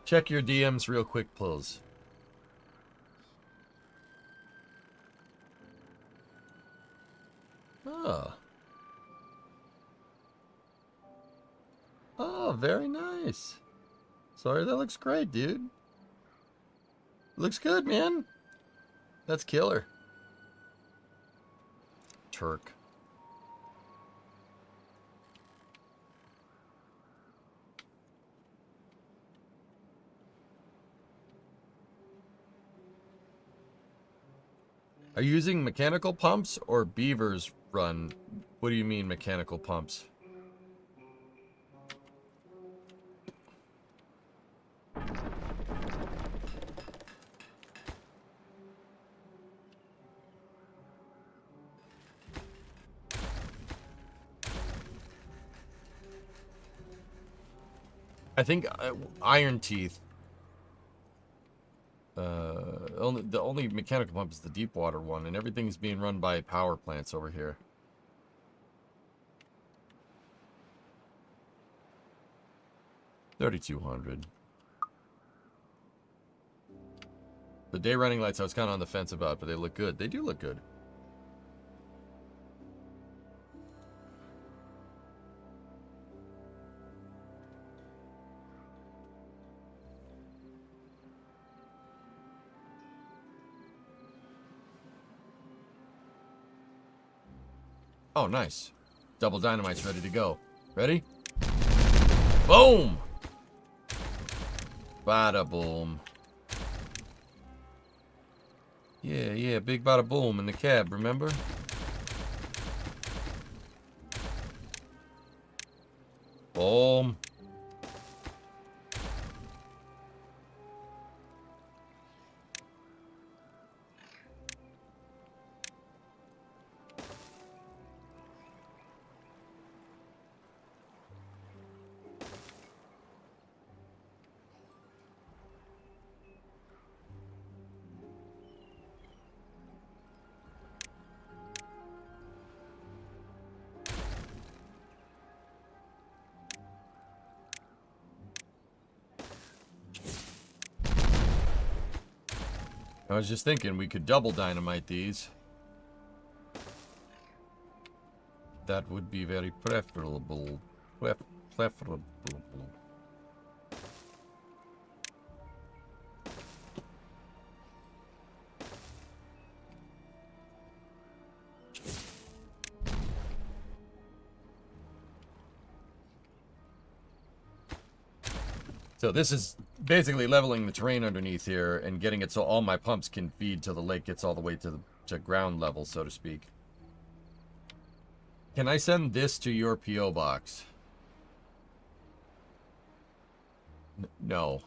Check your DMs real quick, please. Oh. Oh, very nice. Sorry, that looks great, dude. Looks good, man. That's killer. Turk. Are you using mechanical pumps or Beavers run? What do you mean mechanical pumps? I think Iron Teeth. The only mechanical pump is the deep water one, and everything's being run by power plants over here. $3,200. The day running lights I was kind of on the fence about, but they look good. They do look good. Oh, nice. Double dynamite's ready to go. Ready? Boom! Bada boom. Yeah, big bada boom in the cab, remember? Boom. I was just thinking we could double dynamite these. That would be very preferable. Preferable. So this is basically leveling the terrain underneath here and getting it so all my pumps can feed till the lake gets all the way to ground level, so to speak. Can I send this to your P.O. box? No.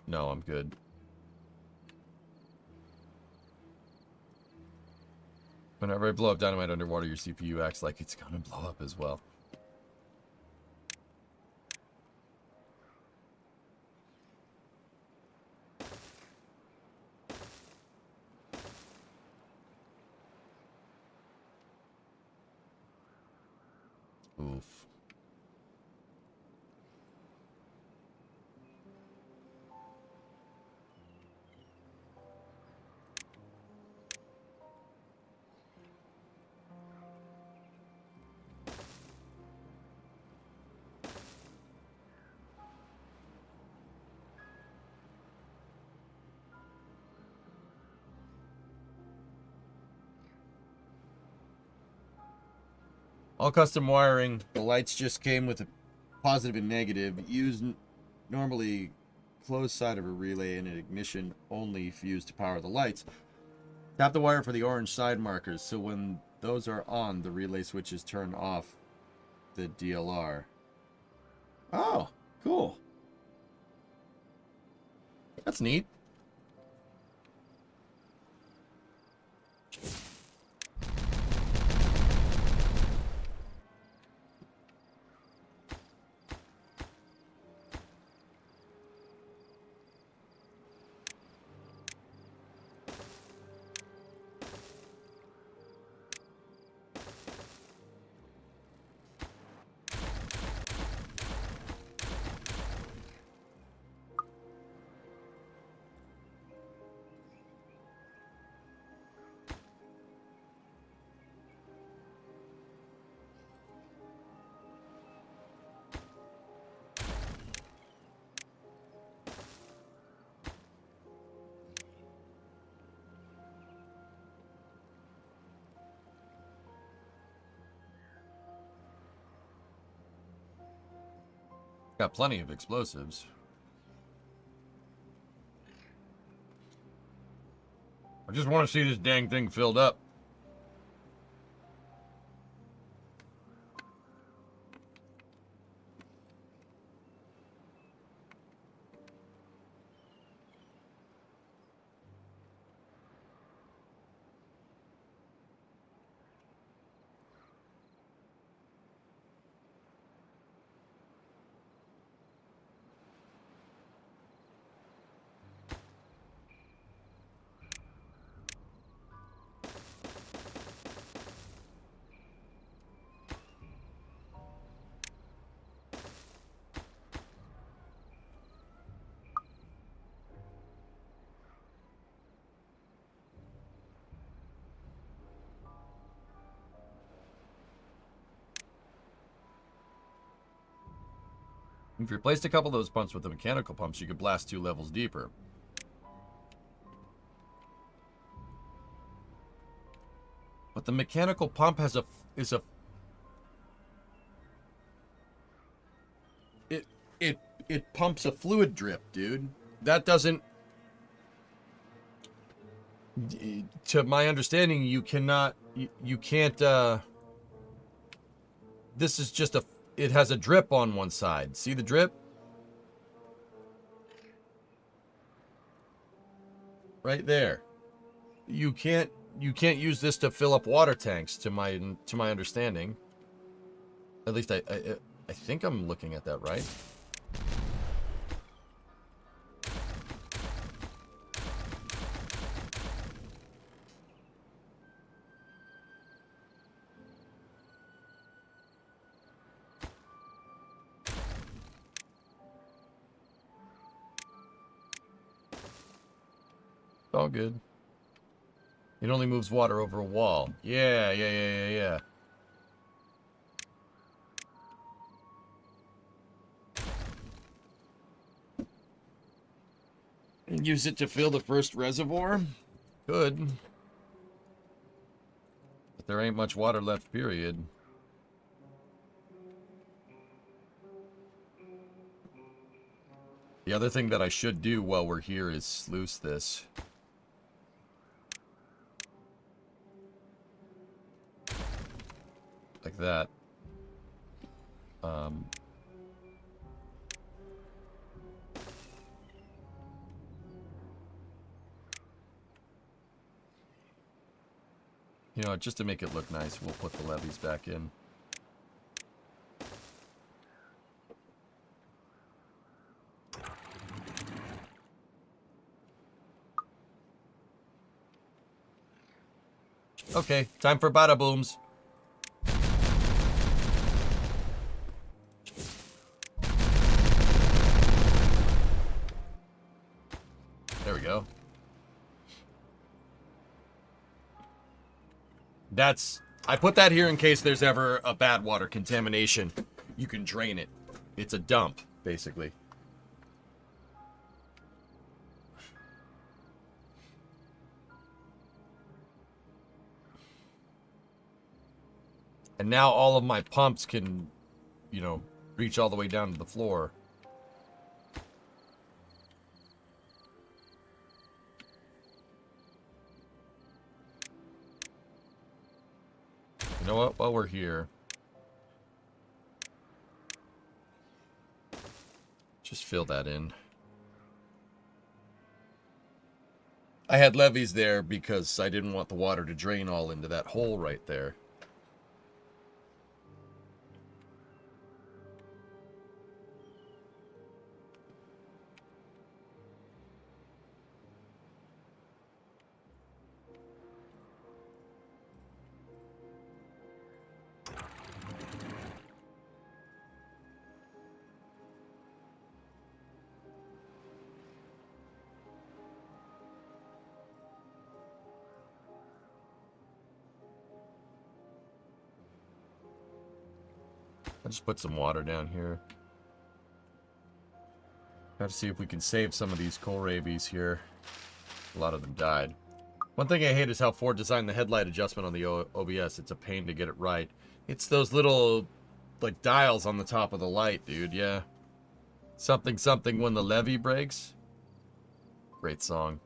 No, I'm good. Whenever I blow up dynamite underwater, your CPU acts like it's gonna blow up as well. Oof. All custom wiring. The lights just came with a positive and negative. Use normally closed side of a relay and an ignition only fuse to power the lights. Tap the wire for the orange side markers, so when those are on, the relay switches turn off the DLR. Oh, cool. That's neat. Got plenty of explosives. I just want to see this dang thing filled up. If you replaced a couple of those pumps with the mechanical pumps, you could blast 2 levels deeper. But the mechanical pump it pumps a fluid drip, dude. That doesn't, to my understanding, you can't, this is just it has a drip on one side. See the drip? Right there. You can't use this to fill up water tanks, to my understanding. At least I think I'm looking at that right. All good. It only moves water over a wall. Yeah. And use it to fill the first reservoir? Good. But there ain't much water left, period. The other thing that I should do while we're here is sluice this. Like that. You know, just to make it look nice, we'll put the levees back in. Okay, time for bada booms. I put that here in case there's ever a bad water contamination. You can drain it. It's a dump, basically. And now all of my pumps can, you know, reach all the way down to the floor. You know what? While we're here, just fill that in. I had levees there because I didn't want the water to drain all into that hole right there. I'll just put some water down here. Gotta see if we can save some of these kohlrabies here. A lot of them died. One thing I hate is how Ford designed the headlight adjustment on the OBS. It's a pain to get it right. It's those little, like, dials on the top of the light, dude, yeah. Something, something when the levee breaks. Great song.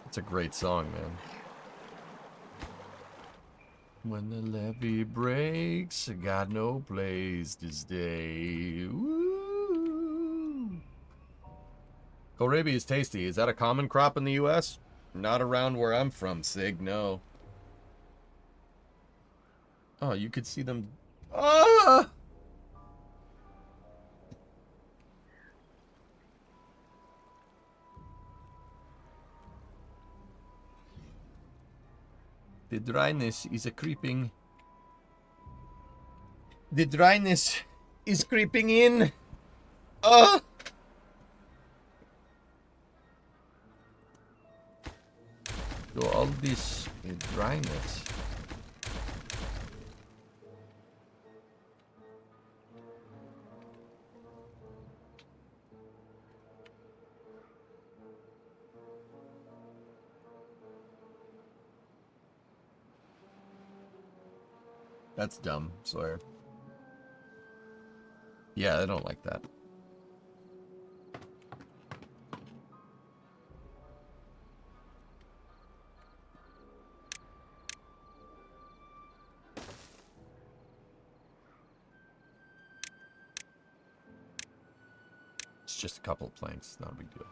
It's a great song, man. When the levee breaks, I got no place to stay. Woo! Kohlrabi is tasty. Is that a common crop in the U.S.? Not around where I'm from, Sig, no. Oh, you could see them... Ah! The dryness is a creeping... The dryness is creeping in. Ah! So all this dryness. That's dumb, Sawyer. Yeah, I don't like that. It's just a couple of planks, not a big deal.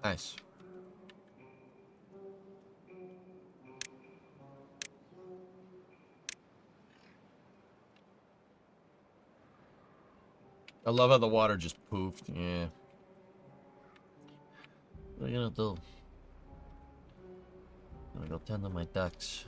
Nice. I love how the water just poofed. Yeah. What are you gonna do? I'm gonna go tend to my ducks.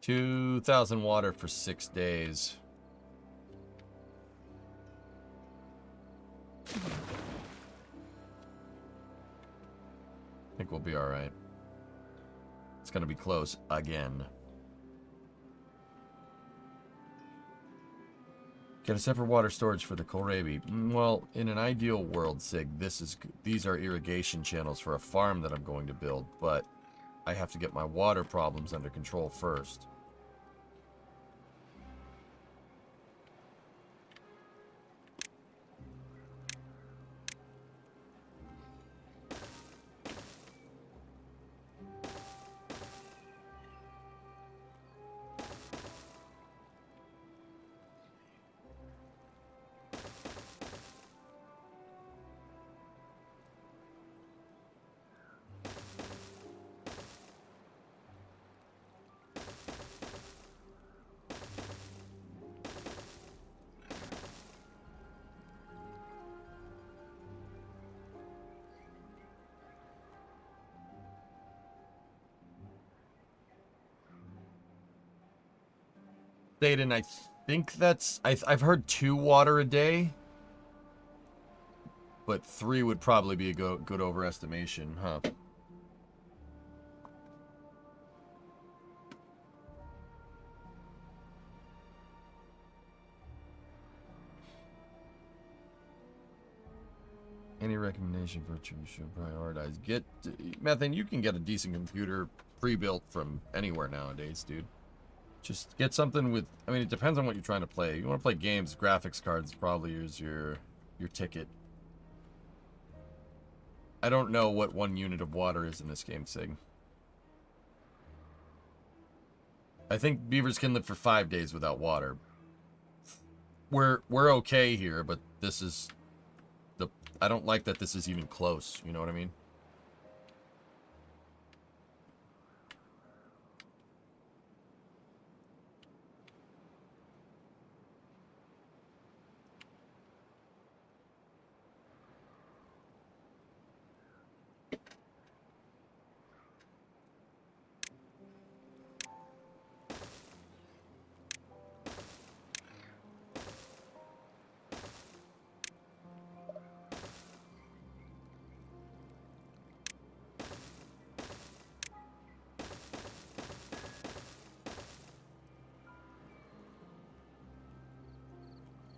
$2,000 water for 6 days. I think we'll be alright. It's gonna be close again. Get a separate water storage for the kohlrabi. Well, in an ideal world, Sig, these are irrigation channels for a farm that I'm going to build, but I have to get my water problems under control first. Satan, I think that's... I've heard 2 water a day. But 3 would probably be a good overestimation, huh? Any recommendation for what you should prioritize? Methane, you can get a decent computer pre-built from anywhere nowadays, dude. Just get something with... I mean, it depends on what you're trying to play. You want to play games, graphics cards probably is your ticket. I don't know what 1 unit of water is in this game, Sig. I think beavers can live for 5 days without water. We're okay here, but this is... I don't like that this is even close, you know what I mean?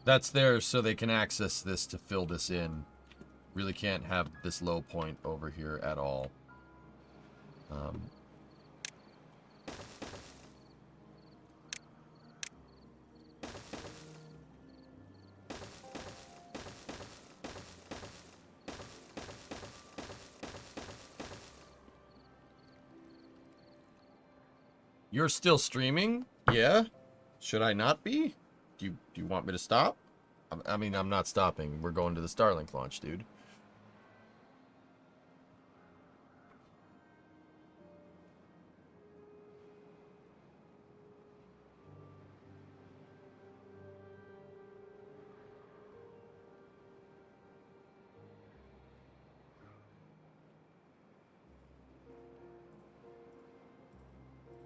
That's there so they can access this to fill this in. Really can't have this low point over here at all. You're still streaming? Yeah? Should I not be? Do you want me to stop? I mean, I'm not stopping. We're going to the Starlink launch, dude.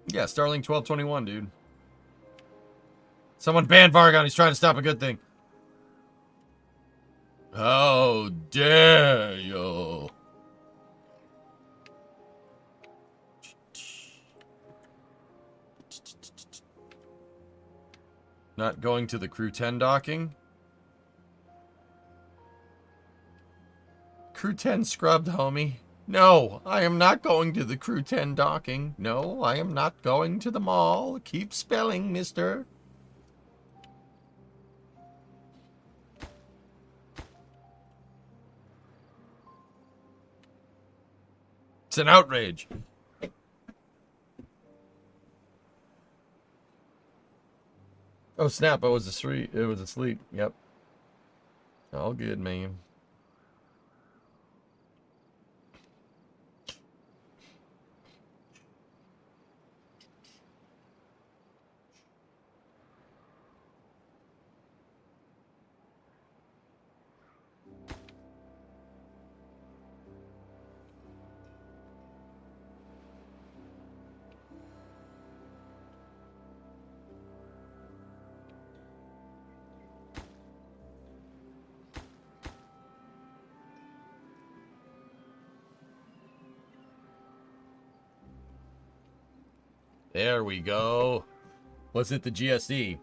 Yeah, Starlink 1221, dude. Someone banned Vargon. He's trying to stop a good thing. How dare you? Not going to the Crew 10 docking? Crew 10 scrubbed, homie. No, I am not going to the Crew 10 docking. No, I am not going to the mall. Keep spelling, mister. It's an outrage. Oh snap! I was asleep. It was asleep. Yep. All good, man. There we go. Was it the GSD?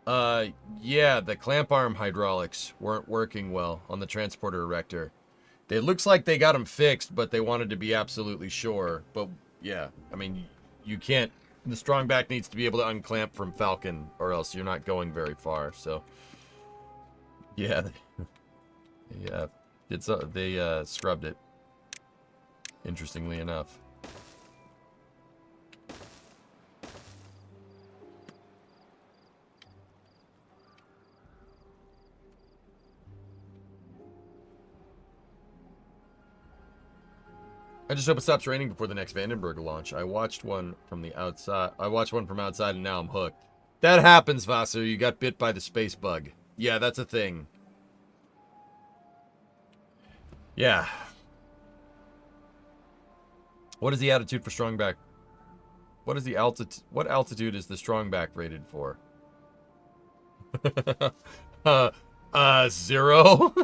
Yeah, the clamp arm hydraulics weren't working well on the transporter erector. It looks like they got them fixed, but they wanted to be absolutely sure. But yeah, I mean, you can't. The strong back needs to be able to unclamp from Falcon, or else you're not going very far. So, yeah, yeah, they scrubbed it. Interestingly enough. I just hope it stops raining before the next Vandenberg launch. I watched one from the outside. I watched one from outside, and now I'm hooked. That happens, Vasu. You got bit by the space bug. Yeah, that's a thing. Yeah. What is the attitude for strongback? What is the altitude? What altitude is the strongback rated for? 0.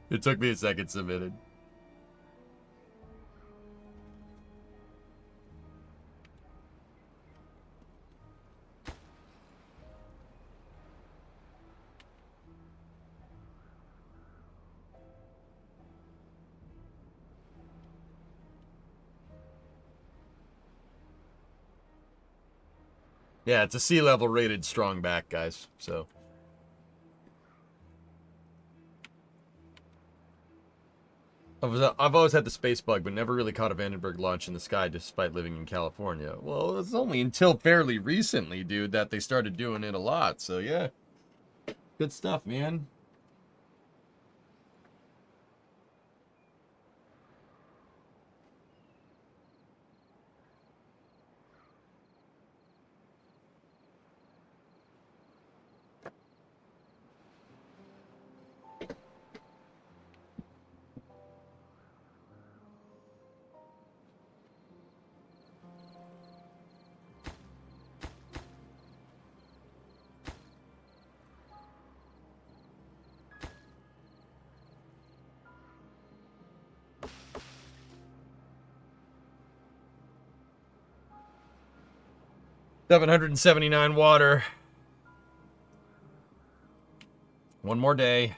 It took me a second submitted. Yeah, it's a sea level rated strongback, guys. So I've always had the space bug, but never really caught a Vandenberg launch in the sky despite living in California. Well, it's only until fairly recently, dude, that they started doing it a lot. So yeah, good stuff, man. $779 water. One more day.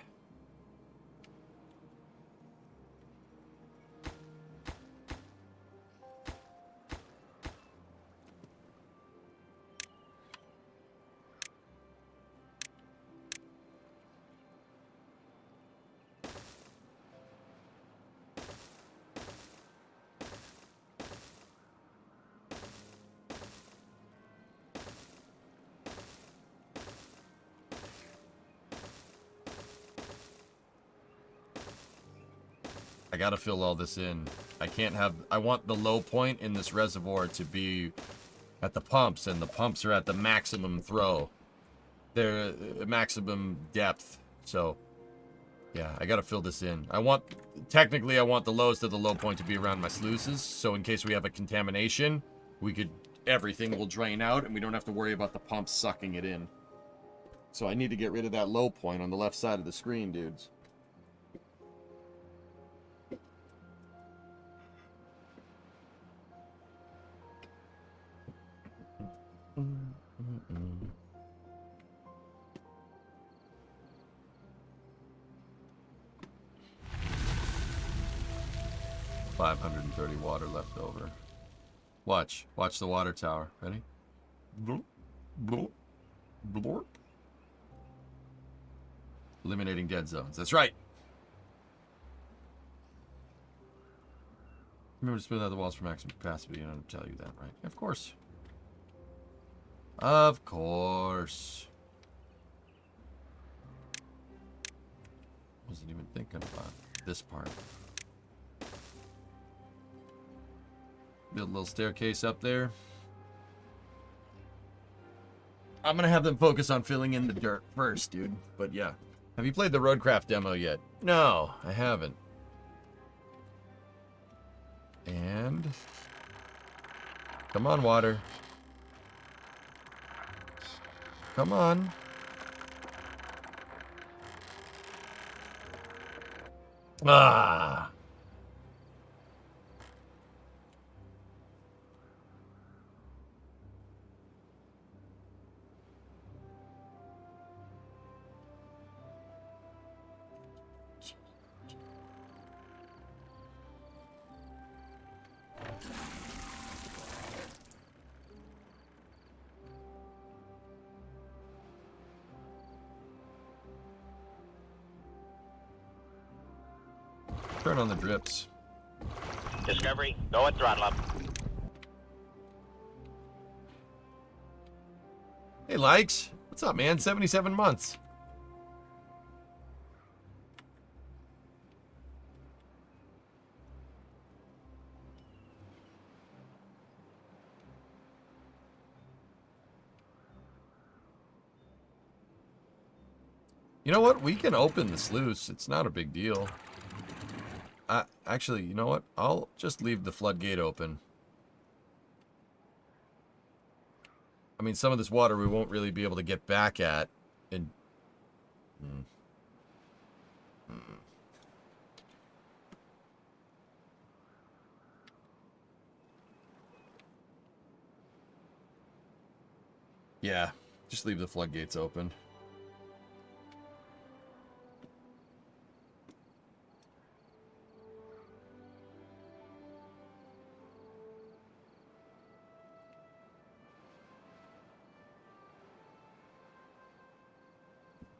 I gotta fill all this in. I can't have... I want the low point in this reservoir to be at the pumps, and the pumps are at the maximum throw. They're maximum depth. So, yeah, I gotta fill this in. I want... Technically, I want the lowest of the low point to be around my sluices, so in case we have a contamination, we could... Everything will drain out, and we don't have to worry about the pumps sucking it in. So I need to get rid of that low point on the left side of the screen, dudes. Mm-mm. 530 water left over. Watch the water tower. Ready? Bloop, bloop, bloop. Eliminating dead zones. That's right. Remember to smooth out the walls for maximum capacity. I don't tell you that, right? Of course. Of course. Wasn't even thinking about this part. Build a little staircase up there. I'm gonna have them focus on filling in the dirt first, dude. But yeah. Have you played the Roadcraft demo yet? No, I haven't. And... Come on, water. Come on. Ah! Turn on the drips. Discovery, go at throttle up. Hey, Likes. What's up, man? 77 months. You know what? We can open the sluice. It's not a big deal. Actually, you know what? I'll just leave the floodgate open. I mean, some of this water we won't really be able to get back at. And yeah, just leave the floodgates open.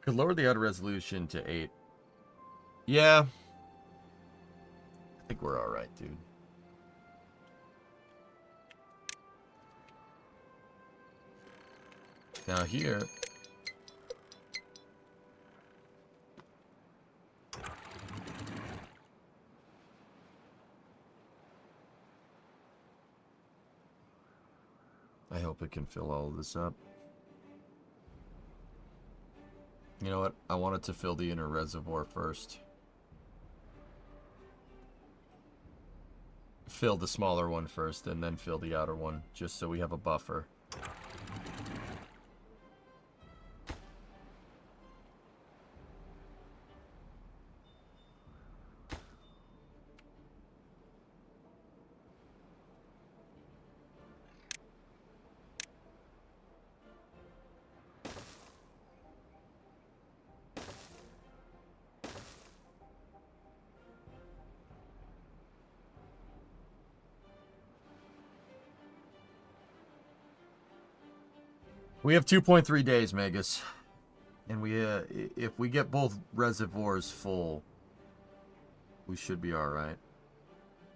Could lower the auto resolution to 8. Yeah. I think we're alright, dude. Now here. I hope it can fill all of this up. You know what? I wanted to fill the inner reservoir first. Fill the smaller one first and then fill the outer one, just so we have a buffer. We have 2.3 days, Megas. And we, if we get both reservoirs full, we should be all right.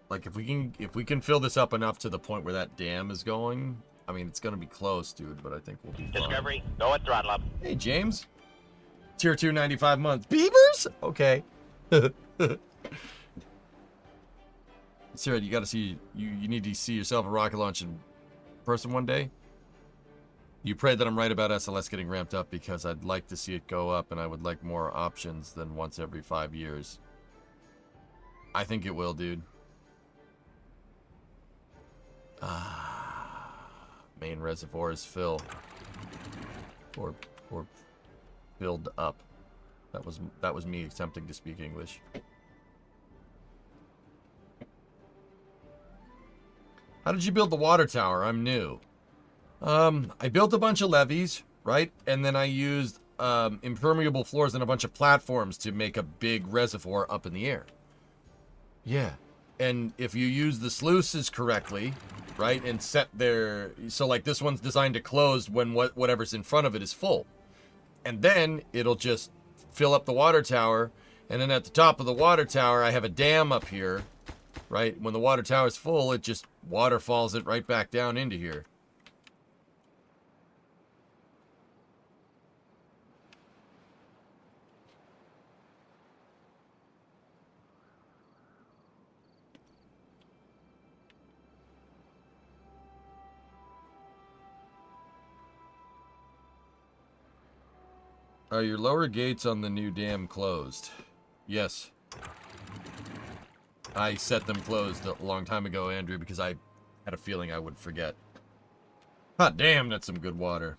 Like if we can fill this up enough to the point where that dam is going, I mean it's gonna be close, dude. But I think we'll be fine. Discovery, go at throttle up. Hey, James. Tier 2, 95 months. Beavers? Okay. Sarah, you gotta see you need to see yourself a rocket launch in person one day. You pray that I'm right about SLS getting ramped up because I'd like to see it go up and I would like more options than once every 5 years. I think it will, dude. Main reservoirs fill. Or filled up. That was me attempting to speak English. How did you build the water tower? I'm new. I built a bunch of levees, right? And then I used impermeable floors and a bunch of platforms to make a big reservoir up in the air. Yeah. And if you use the sluices correctly, right, and set their... So, like, this one's designed to close when whatever's in front of it is full. And then it'll just fill up the water tower. And then at the top of the water tower, I have a dam up here, right? When the water tower's full, it just waterfalls it right back down into here. Are your lower gates on the new dam closed? Yes. I set them closed a long time ago, Andrew, because I had a feeling I would forget. Hot damn, that's some good water.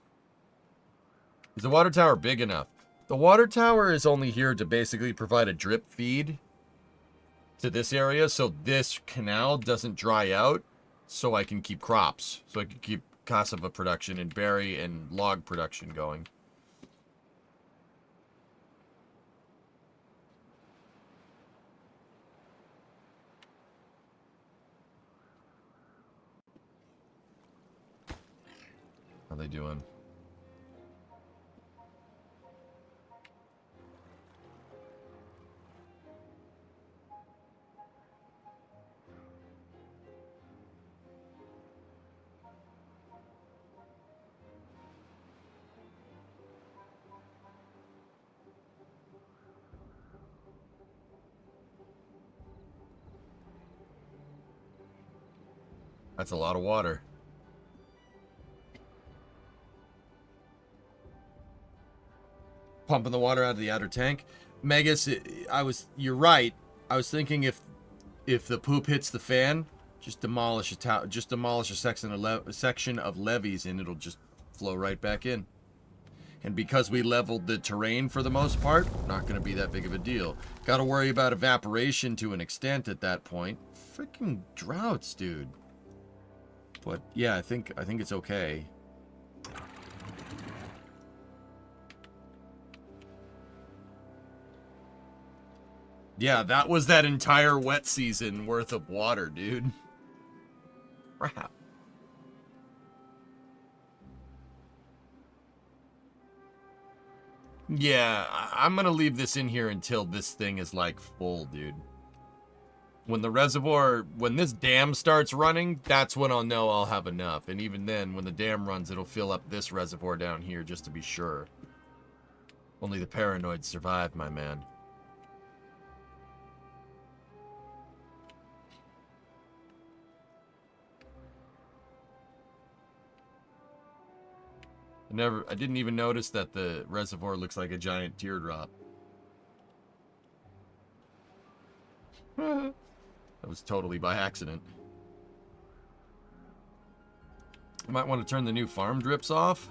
Is the water tower big enough? The water tower is only here to basically provide a drip feed to this area, so this canal doesn't dry out, so I can keep crops. So I can keep cassava production and berry and log production going. How they doing? That's a lot of water. Pumping the water out of the outer tank. Megas, you're right. I was thinking if the poop hits the fan, just demolish a section of levees and it'll just flow right back in. And because we leveled the terrain for the most part, not going to be that big of a deal. Got to worry about evaporation to an extent at that point. Freaking droughts, dude. But yeah, I think it's okay. Yeah, that was that entire wet season worth of water, dude. Crap. Yeah, I'm gonna leave this in here until this thing is like full, dude. When this dam starts running, that's when I'll know I'll have enough. And even then, when the dam runs, it'll fill up this reservoir down here just to be sure. Only the paranoid survive, my man. I didn't even notice that the reservoir looks like a giant teardrop. That was totally by accident. I might want to turn the new farm drips off.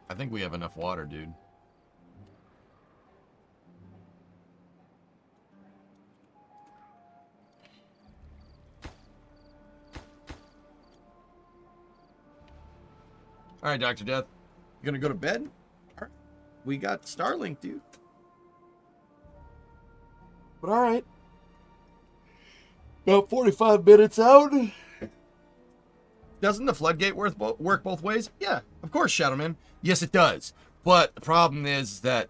I think we have enough water, dude. All right, Dr. Death. You gonna go to bed? All right. We got Starlink, dude. But all right. About 45 minutes out. Doesn't the floodgate work both ways? Yeah, of course, Shadowman. Yes, it does. But the problem is that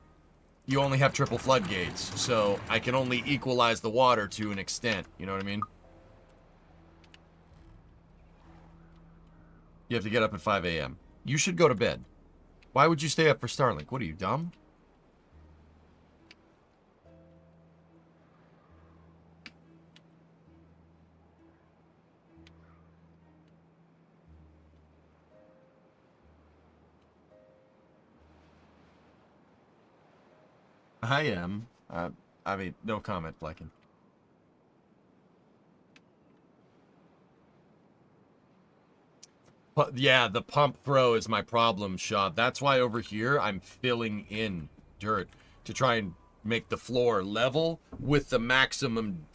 you only have triple floodgates, so I can only equalize the water to an extent. You know what I mean? You have to get up at 5 a.m. You should go to bed. Why would you stay up for Starlink? What are you, dumb? I am. I mean, no comment, Flecken. But yeah, the pump throw is my problem, Shaw. That's why over here I'm filling in dirt to try and make the floor level with the maximum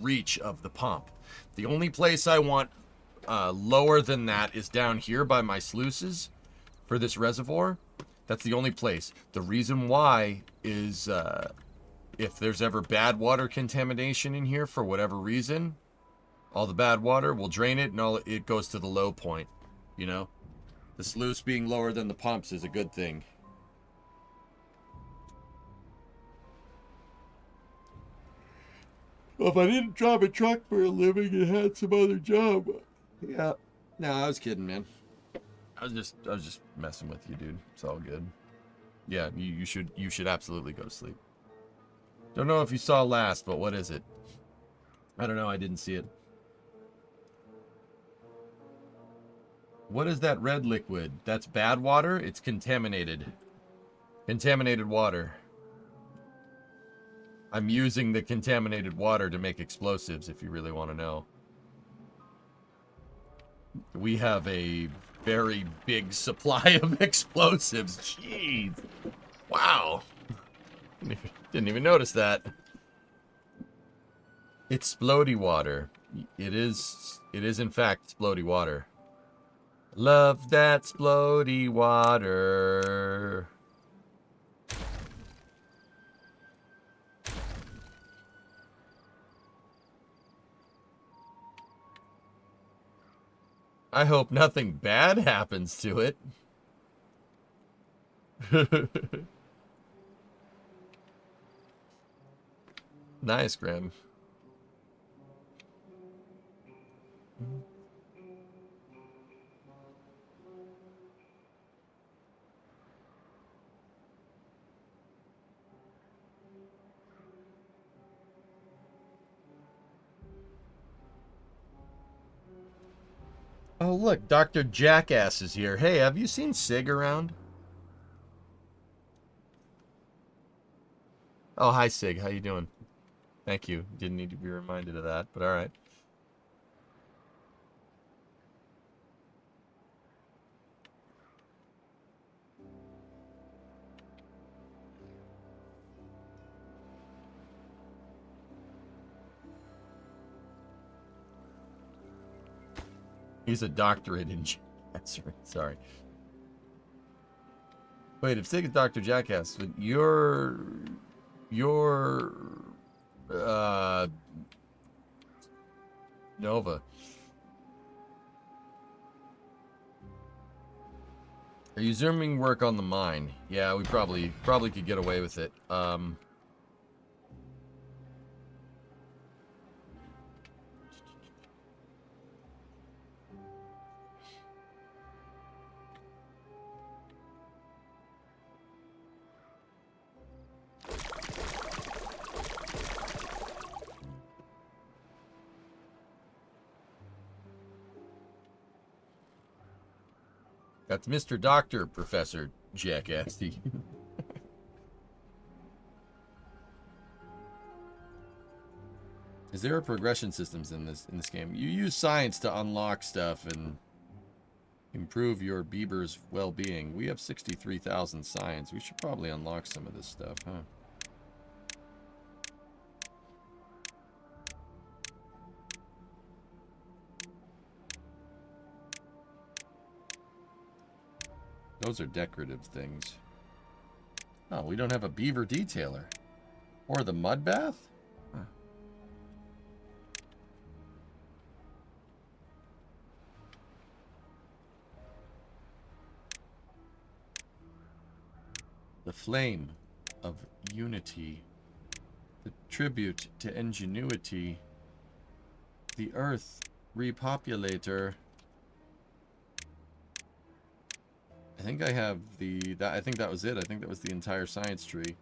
reach of the pump. The only place I want lower than that is down here by my sluices for this reservoir. That's the only place. The reason why is if there's ever bad water contamination in here for whatever reason, all the bad water will drain it and it goes to the low point. You know, the sluice being lower than the pumps is a good thing. Well, if I didn't drive a truck for a living and had some other job. Yeah. No, I was kidding, man. I was just messing with you, dude. It's all good. Yeah, you should absolutely go to sleep. Don't know if you saw last, but what is it? I don't know, I didn't see it. What is that red liquid? That's bad water? It's contaminated. Contaminated water. I'm using the contaminated water to make explosives, if you really want to know. We have a very big supply of explosives. Jeez. Wow. Didn't even notice that. It's splody water. It is in fact splody water. Love that splody water. I hope nothing bad happens to it. Nice, Graham. Oh, look, Dr. Jackass is here. Hey, have you seen Sig around? Oh, hi, Sig. How you doing? Thank you. Didn't need to be reminded of that, but all right. He's a doctorate in jackass. Sorry. Wait, if Sig is Dr. Jackass, but you're Nova. Are you zooming work on the mine? Yeah, we probably could get away with it. That's Mr. Doctor, Professor Jackassy. Is there a progression systems in this game? You use science to unlock stuff and improve your Beavers' well-being. We have 63,000 science. We should probably unlock some of this stuff, huh? Those are decorative things. Oh, we don't have a beaver detailer. Or the mud bath? Huh. The flame of unity. The tribute to ingenuity. The earth repopulator. I think I have I think that was it. I think that was the entire science tree.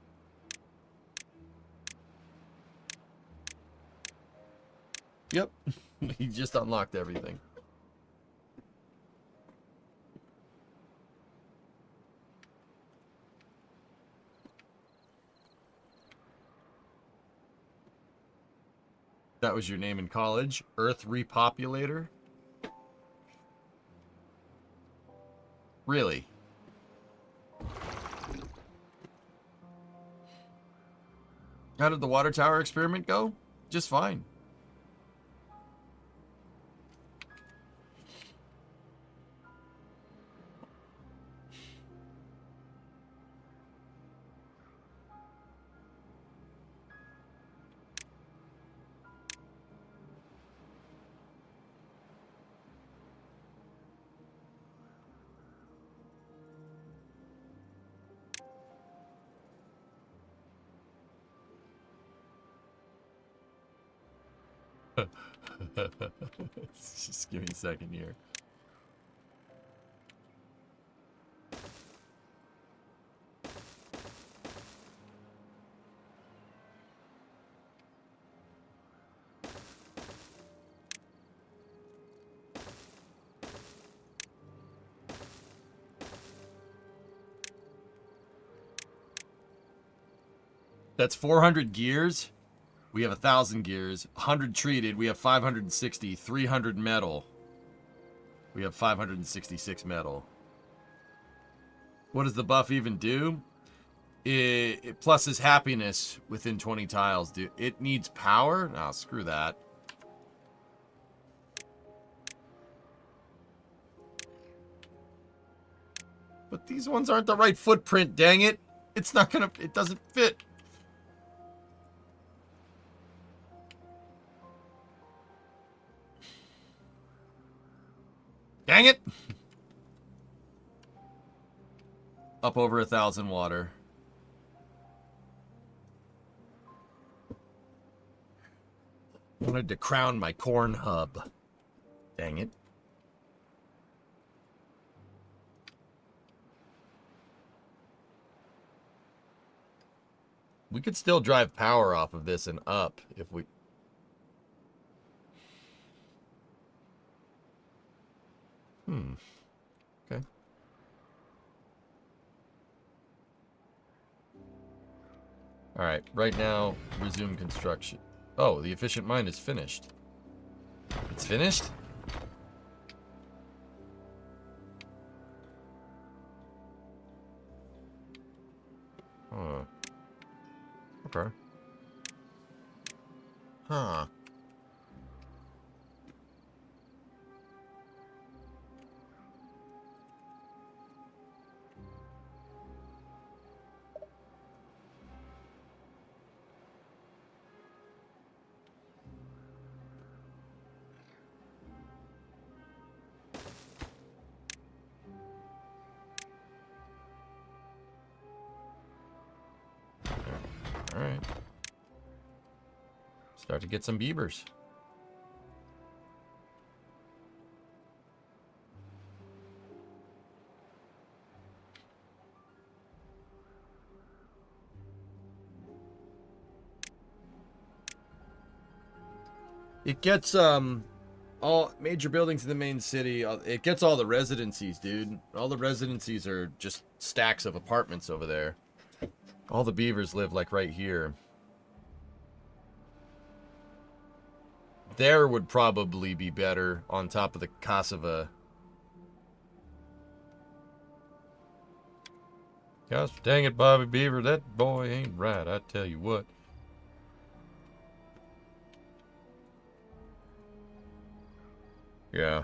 Yep. He just unlocked everything. That was your name in college? Earth Repopulator? Really? How did the water tower experiment go? Just fine. Just give me a second here. That's 400 gears. We have 1,000 gears. 100 treated. We have 560. 300 metal. We have 566 metal. What does the buff even do? It pluses happiness within 20 tiles. Dude, it needs power? Nah, screw that. But these ones aren't the right footprint, dang it. It's not gonna, it doesn't fit. Dang it! Up over 1,000 water. Wanted to crown my corn hub. Dang it. We could still drive power off of this and up if we... Okay. Alright, right now, resume construction. Oh, the efficient mine is finished. It's finished? Huh. Okay. Huh. Alright. Start to get some beavers. It gets, all major buildings in the main city. It gets all the residencies, dude. All the residencies are just stacks of apartments over there. All the beavers live, like, right here. There would probably be better on top of the Kosovo. Gosh, dang it, Bobby Beaver. That boy ain't right, I tell you what. Yeah.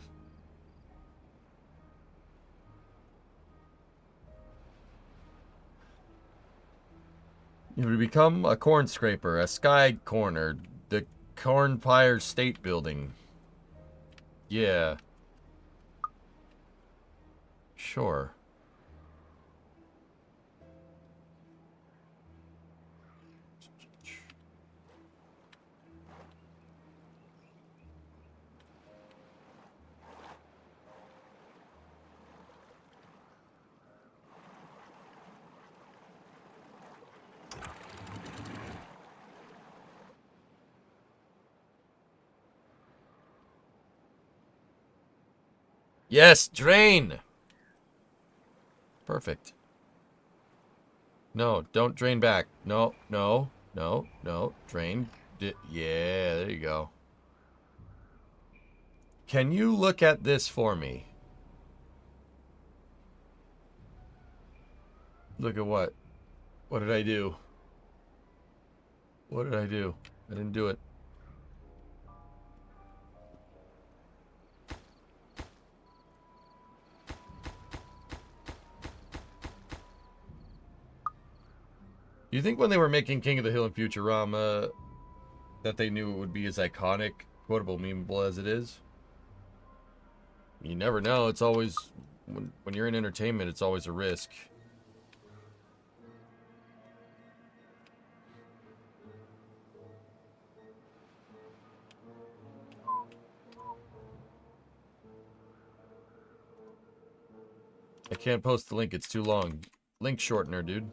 You would become a corn scraper, a sky corner, the Cornpire State Building. Yeah. Sure. Yes, drain! Perfect. No, don't drain back. No, no, no, no. Drain. Yeah, there you go. Can you look at this for me? Look at what? What did I do? What did I do? I didn't do it. Do you think when they were making King of the Hill in Futurama that they knew it would be as iconic, quotable, memeable as it is? You never know. It's always, when you're in entertainment, it's always a risk. I can't post the link. It's too long. Link shortener, dude.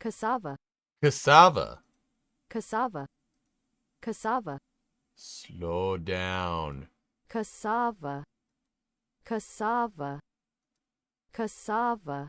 Cassava, Cassava. cassava, cassava, Slow down. cassava, cassava, cassava.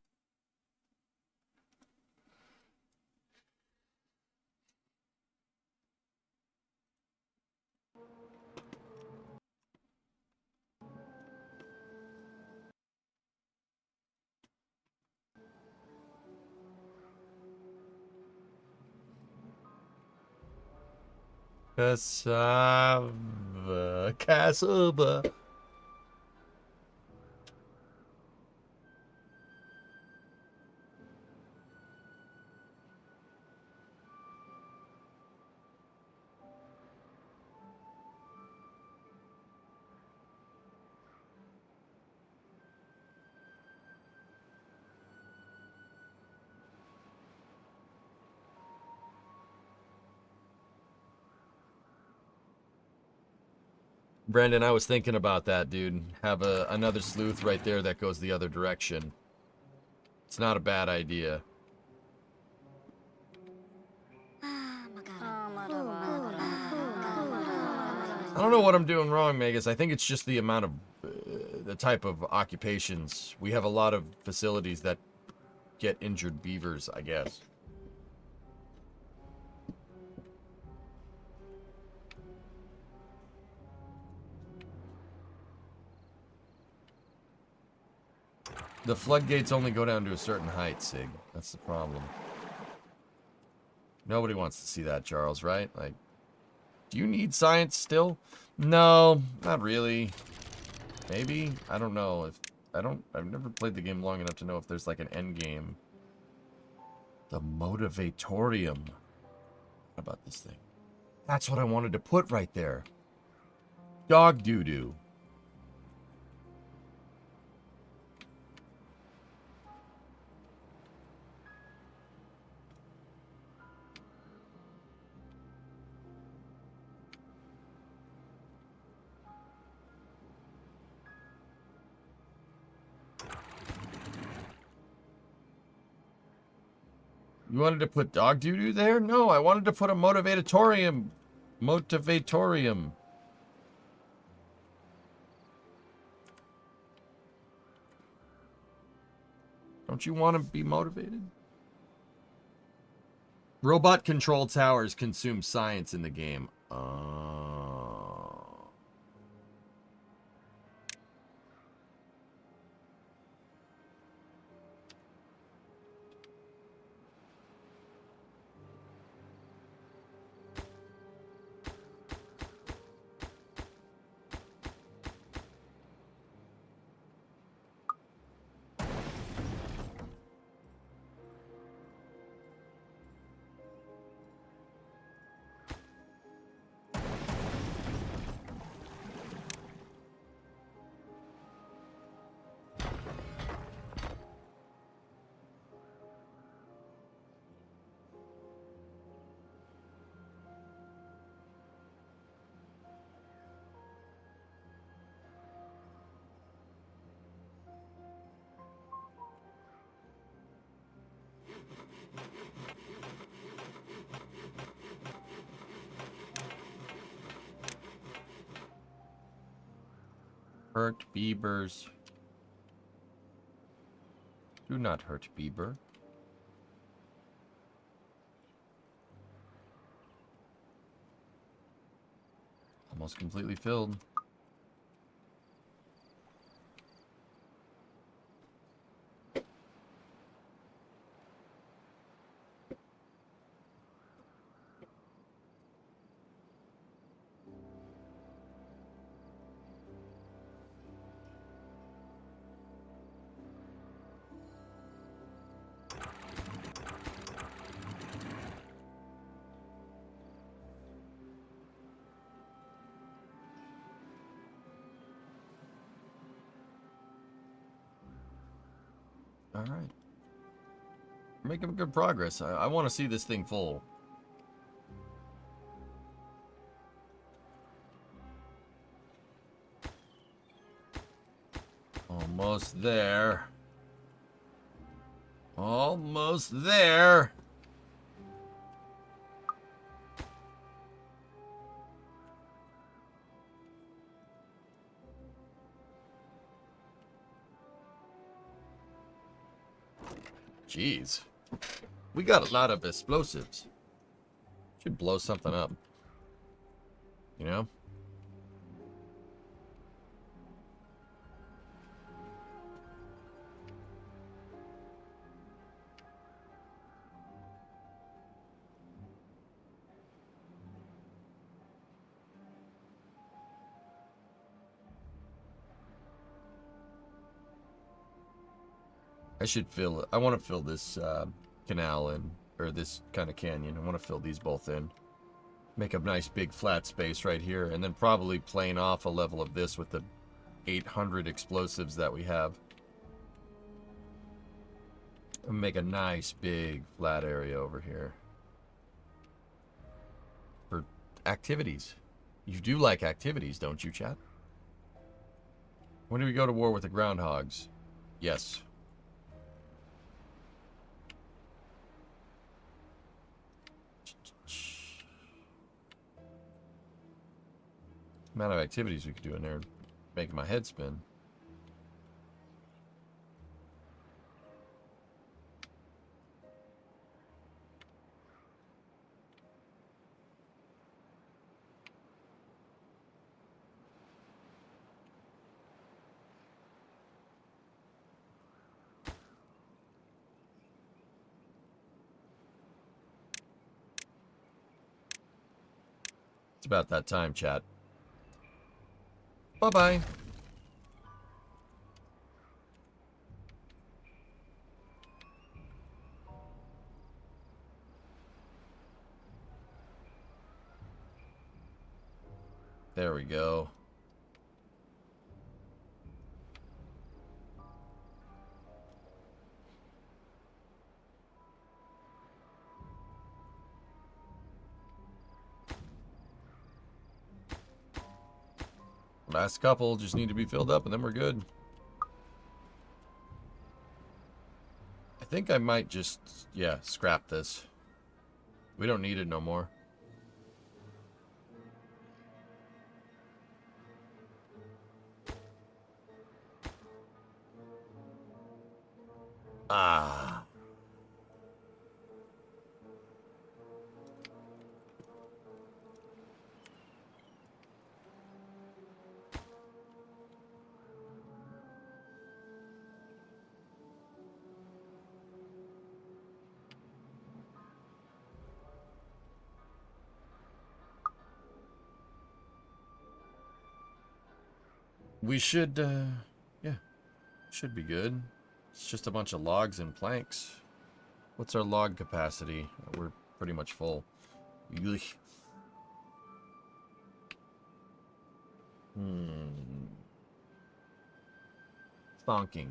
Cassava. Cassava. Brendan, I was thinking about that, dude. Have another sleuth right there that goes the other direction. It's not a bad idea. I don't know what I'm doing wrong, Megas. I think it's just the amount of, the type of occupations. We have a lot of facilities that get injured beavers, I guess. The floodgates only go down to a certain height, Sig. That's the problem. Nobody wants to see that, Charles, right? Like, do you need science still? No, not really. Maybe? I don't know. I've never played the game long enough to know if there's like an end game. The motivatorium. What about this thing? That's what I wanted to put right there. Dog doo-doo. You wanted to put dog doo-doo there? No, I wanted to put a motivatorium. Motivatorium. Don't you want to be motivated? Robot control towers consume science in the game. Hurt beavers. Do not hurt beaver. Almost completely filled. All right. We're making good progress. I want to see this thing full. Almost there. Almost there. Jeez. We got a lot of explosives. Should blow something up. You know? I should fill it. I want to fill this canal in, or this kind of canyon. I want to fill these both in. Make a nice big flat space right here, and then probably plane off a level of this with the 800 explosives that we have. And make a nice big flat area over here for activities. You do like activities, don't you, chat? When do we go to war with the groundhogs? Yes. Amount of activities we could do in there, making my head spin. It's about that time, chat. Bye-bye. There we go. Last couple just need to be filled up and then we're good. I think I might just, yeah, scrap this. We don't need it no more. Ah. We should, yeah, should be good. It's just a bunch of logs and planks. What's our log capacity? We're pretty much full. Ugh. Thonking.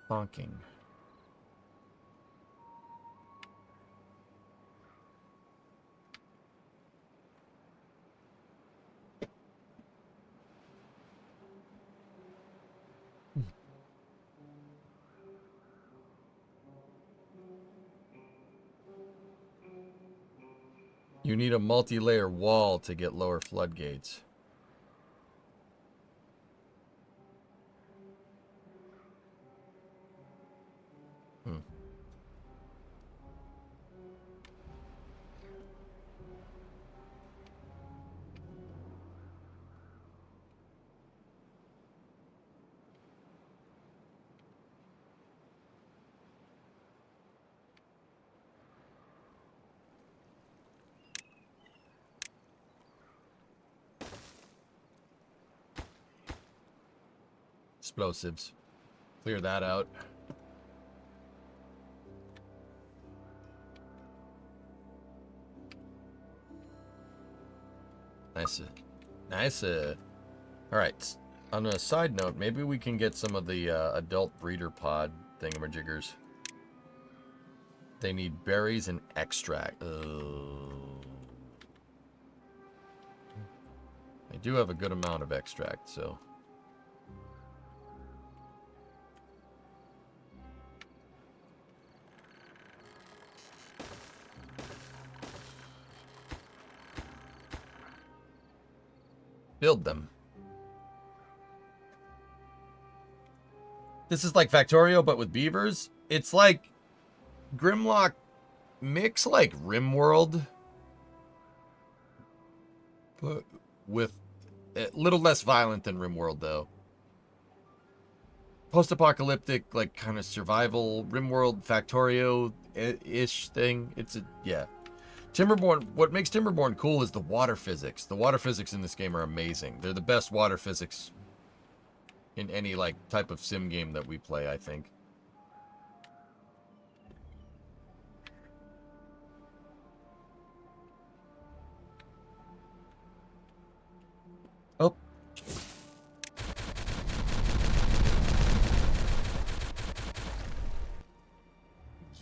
Thonking. You need a multi-layer wall to get lower floodgates. Explosives. Clear that out. Nice. Nice. Alright. On a side note, maybe we can get some of the adult breeder pod thingamajiggers. They need berries and extract. I do have a good amount of extract, so... build them. This is like Factorio, but with beavers. It's like Grimlock mix like RimWorld, but with a little less violent than RimWorld, though. Post-apocalyptic, like kind of survival RimWorld Factorio-ish thing. It's a yeah. Timberborn, what makes Timberborn cool is the water physics. The water physics in this game are amazing. They're the best water physics in any, like, type of sim game that we play, I think. Oh.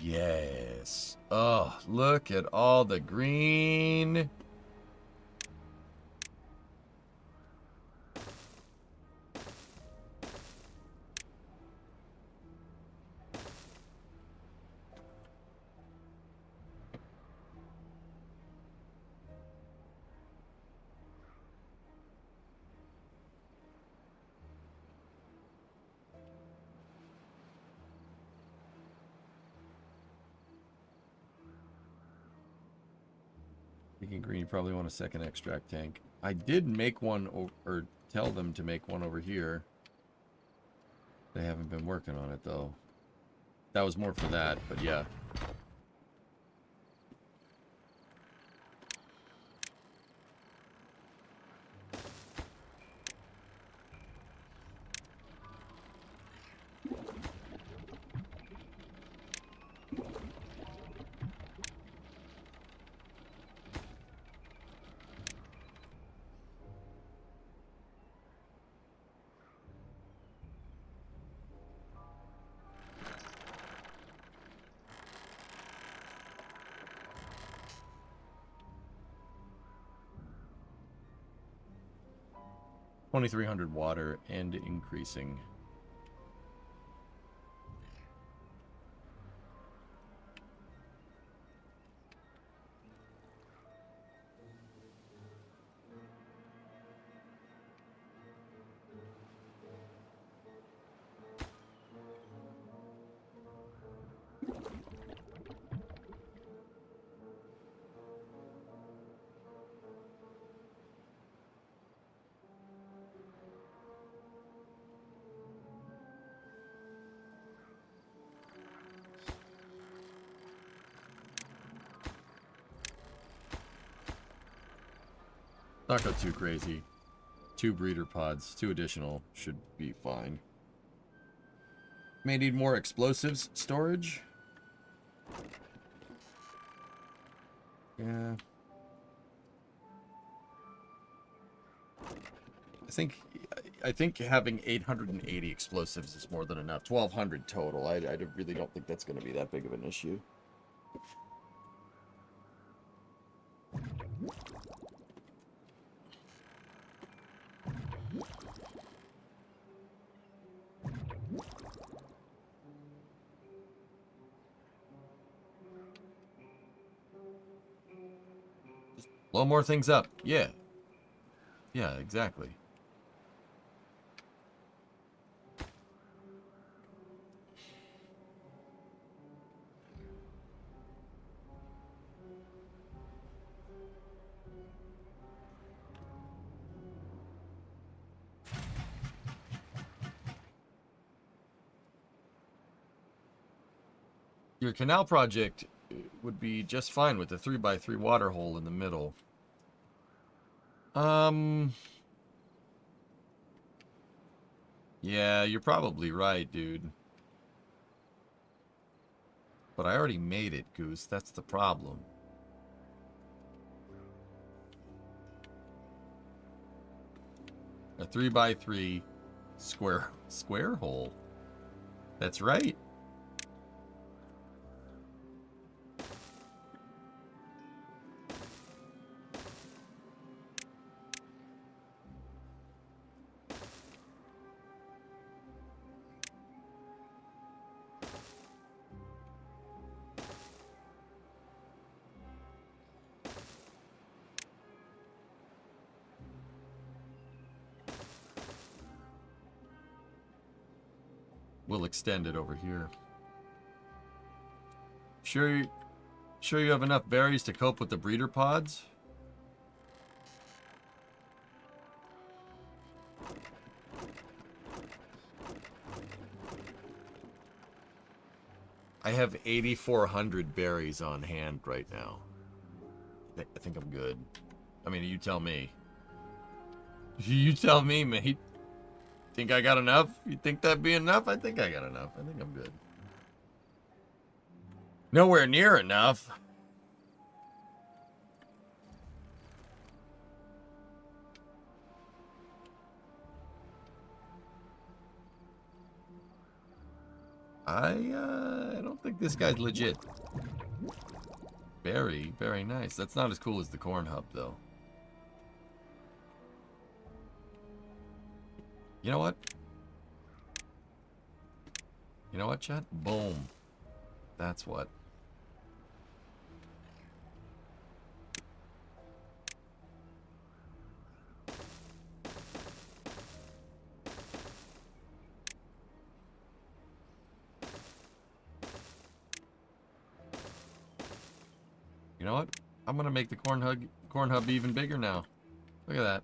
Yes. Oh, look at all the green. Thinking green, you probably want a second extract tank. I did make one, or tell them to make one over here. They haven't been working on it, though. That was more for that, but yeah. $2,300 water and increasing. Not go too crazy. 2 breeder pods, 2 additional should be fine. May need more explosives storage. Yeah. I think having 880 explosives is more than enough. 1,200 total. I really don't think that's going to be that big of an issue. Blow more things up. Yeah. Yeah, exactly. Your canal project would be just fine with the 3x3 water hole in the middle. Yeah, you're probably right, dude. But I already made it, Goose. That's the problem. A 3x3 square hole. That's right. We'll extend it over here. Sure you have enough berries to cope with the breeder pods? I have 8,400 berries on hand right now. I think I'm good. I mean, you tell me. You tell me, mate. Think I got enough? You think that'd be enough? I think I got enough. I think I'm good. Nowhere near enough. I don't think this guy's legit. Very nice. That's not as cool as the corn hub, though. You know what? You know what, chat? Boom. That's what. You know what? I'm gonna make the corn hub even bigger now. Look at that.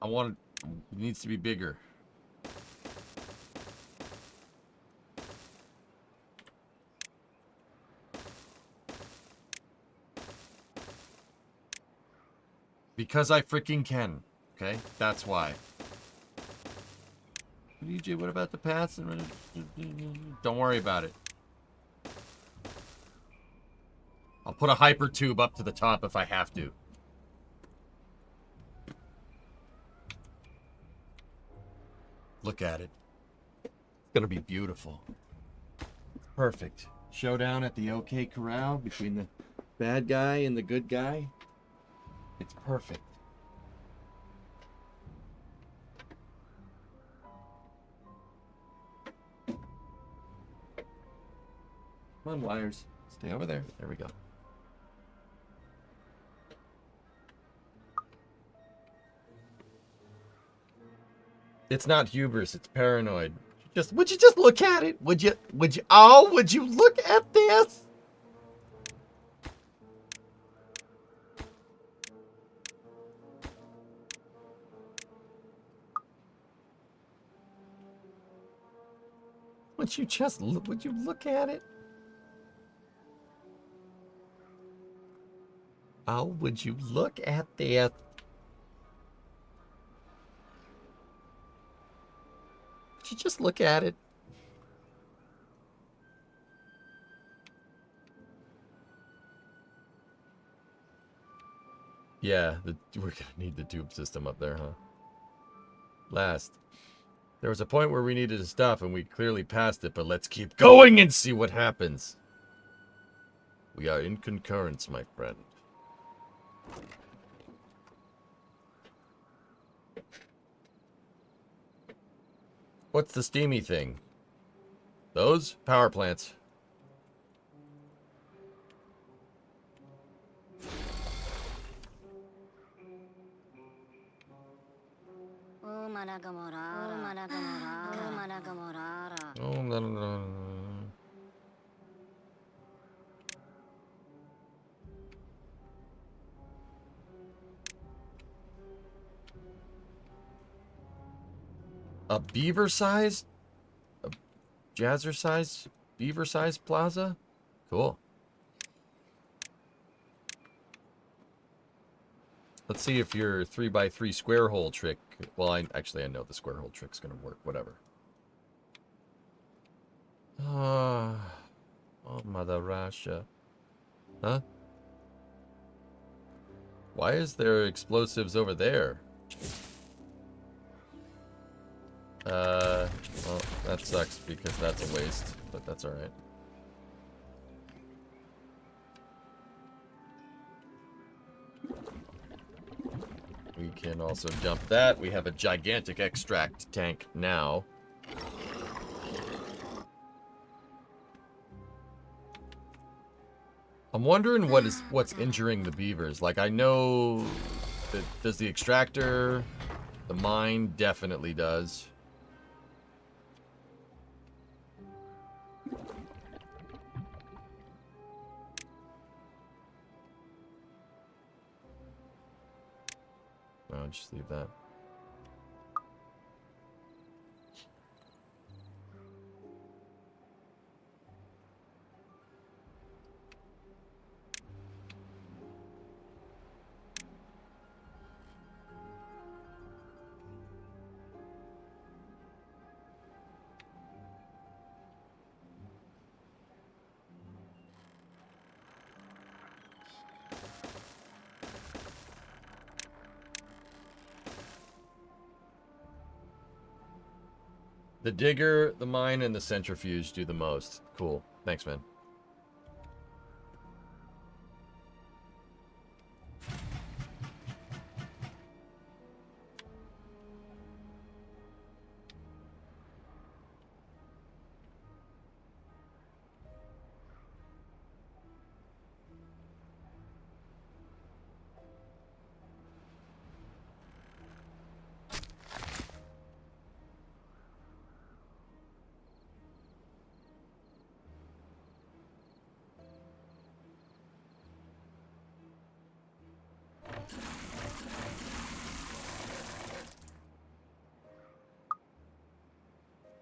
It needs to be bigger. Because I freaking can. Okay? That's why. DJ, what about the paths? Don't worry about it. I'll put a hyper tube up to the top if I have to. Look at it. It's gonna be beautiful. Perfect. Showdown at the OK Corral between the bad guy and the good guy. It's perfect. Come on, wires. Stay over there. There we go. It's not hubris, it's paranoid. Would you just look at it? Would you look at this? Would you look at it? Oh, would you look at this? Would you just look at it? Yeah, we're gonna need the tube system up there, huh? Last. There was a point where we needed to stop and we clearly passed it, but let's keep going and see what happens. We are in concurrence, my friend. What's the steamy thing? Those? Power plants. Oh, no. A beaver-sized? A jazzer-sized? Beaver-sized plaza? Cool. Let's see if your 3x3 square hole trick... Well, I know the square hole trick's gonna work. Whatever. Oh, Mother Russia. Huh? Why is there explosives over there? Well, that sucks because that's a waste, but that's alright. We can also dump that. We have a gigantic extract tank now. I'm wondering what's injuring the beavers. Like, I know that does the extractor, the mine definitely does. No, just leave that. The digger, the mine, and the centrifuge do the most. Cool. Thanks, man.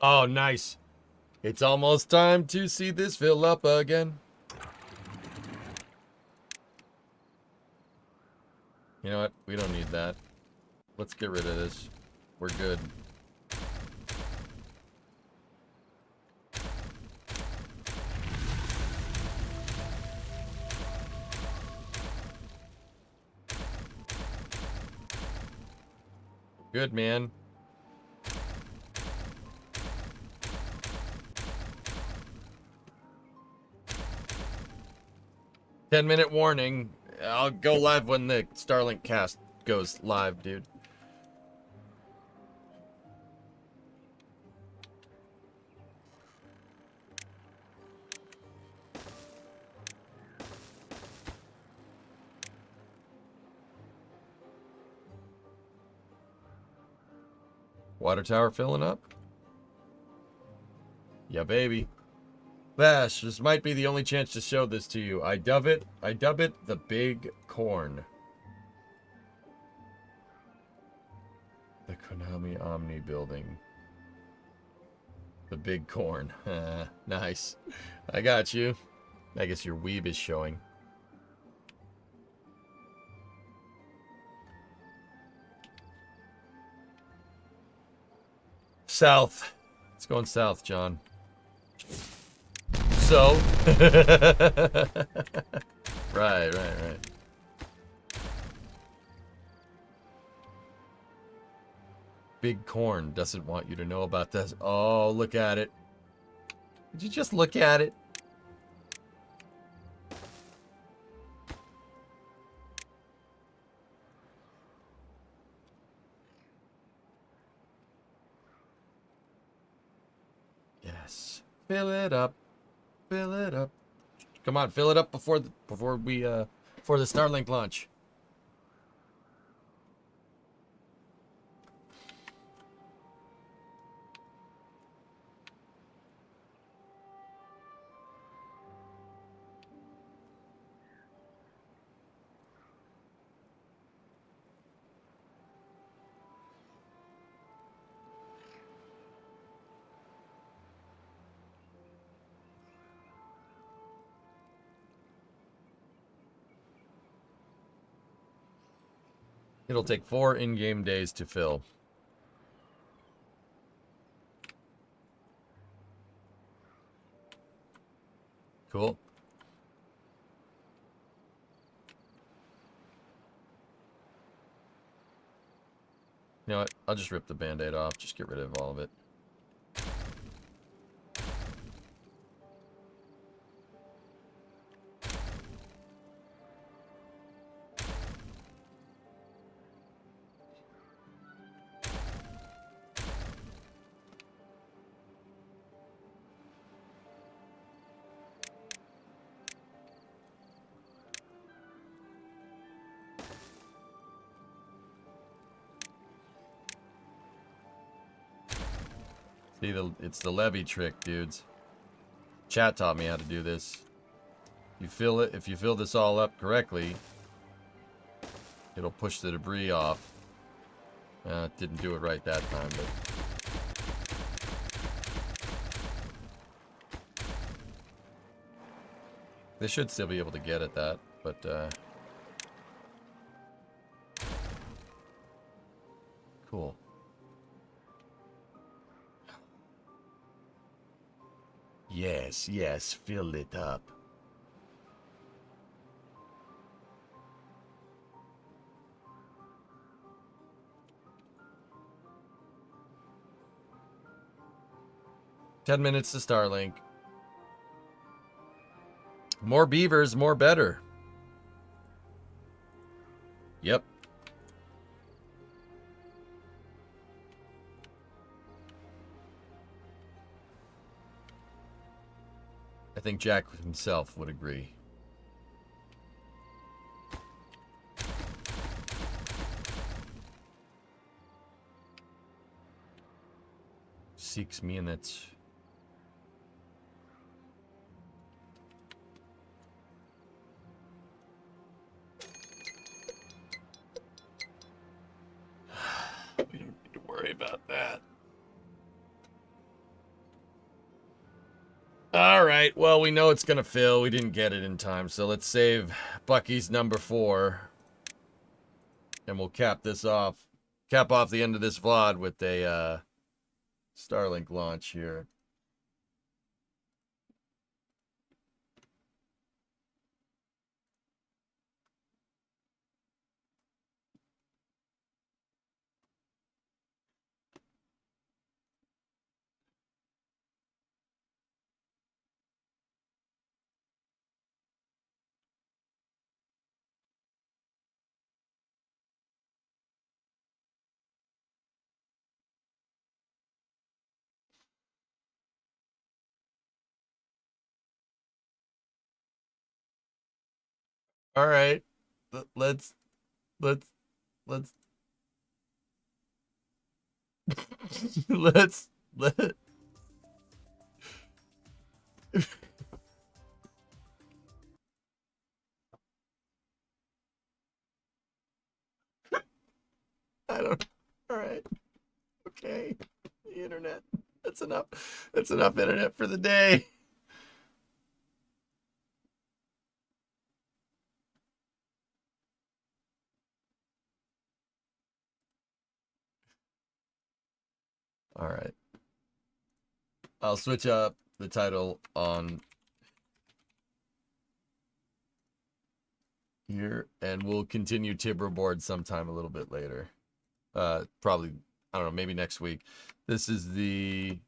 Oh, nice. It's almost time to see this fill up again. You know what? We don't need that. Let's get rid of this. We're good. Good, man. Ten-minute warning. I'll go live when the Starlink cast goes live, dude. Water tower filling up? Yeah, baby. Vash, this might be the only chance to show this to you. I dub it the big corn. The Konami Omni building. The big corn. Nice. I got you. I guess your weeb is showing. South. It's going south, John. So. Right. Big corn doesn't want you to know about this. Oh, look at it. Did you just look at it? Yes. Fill it up. Fill it up. Come on, fill it up before the Starlink launch. It'll take 4 in-game days to fill. Cool. You know what? I'll just rip the Band-Aid off. Just get rid of all of it. See, it's the levy trick, dudes. Chat taught me how to do this. You fill it. If you fill this all up correctly, it'll push the debris off. It didn't do it right that time, but they should still be able to get at that. But cool. Yes, fill it up. $10 to Starlink. More beavers, more better. Yep. I think Jack himself would agree. Six minutes. All right. Well, we know it's going to fill. We didn't get it in time. So let's save Bucky's number 4. And we'll cap this off. Cap off the end of this VOD with a Starlink launch here. All right. Let's let's let's let I don't. All right. Okay. The internet. That's enough. That's enough internet for the day. All right. I'll switch up the title on here, and we'll continue Timberborn sometime a little bit later. Probably, I don't know, maybe next week. This is the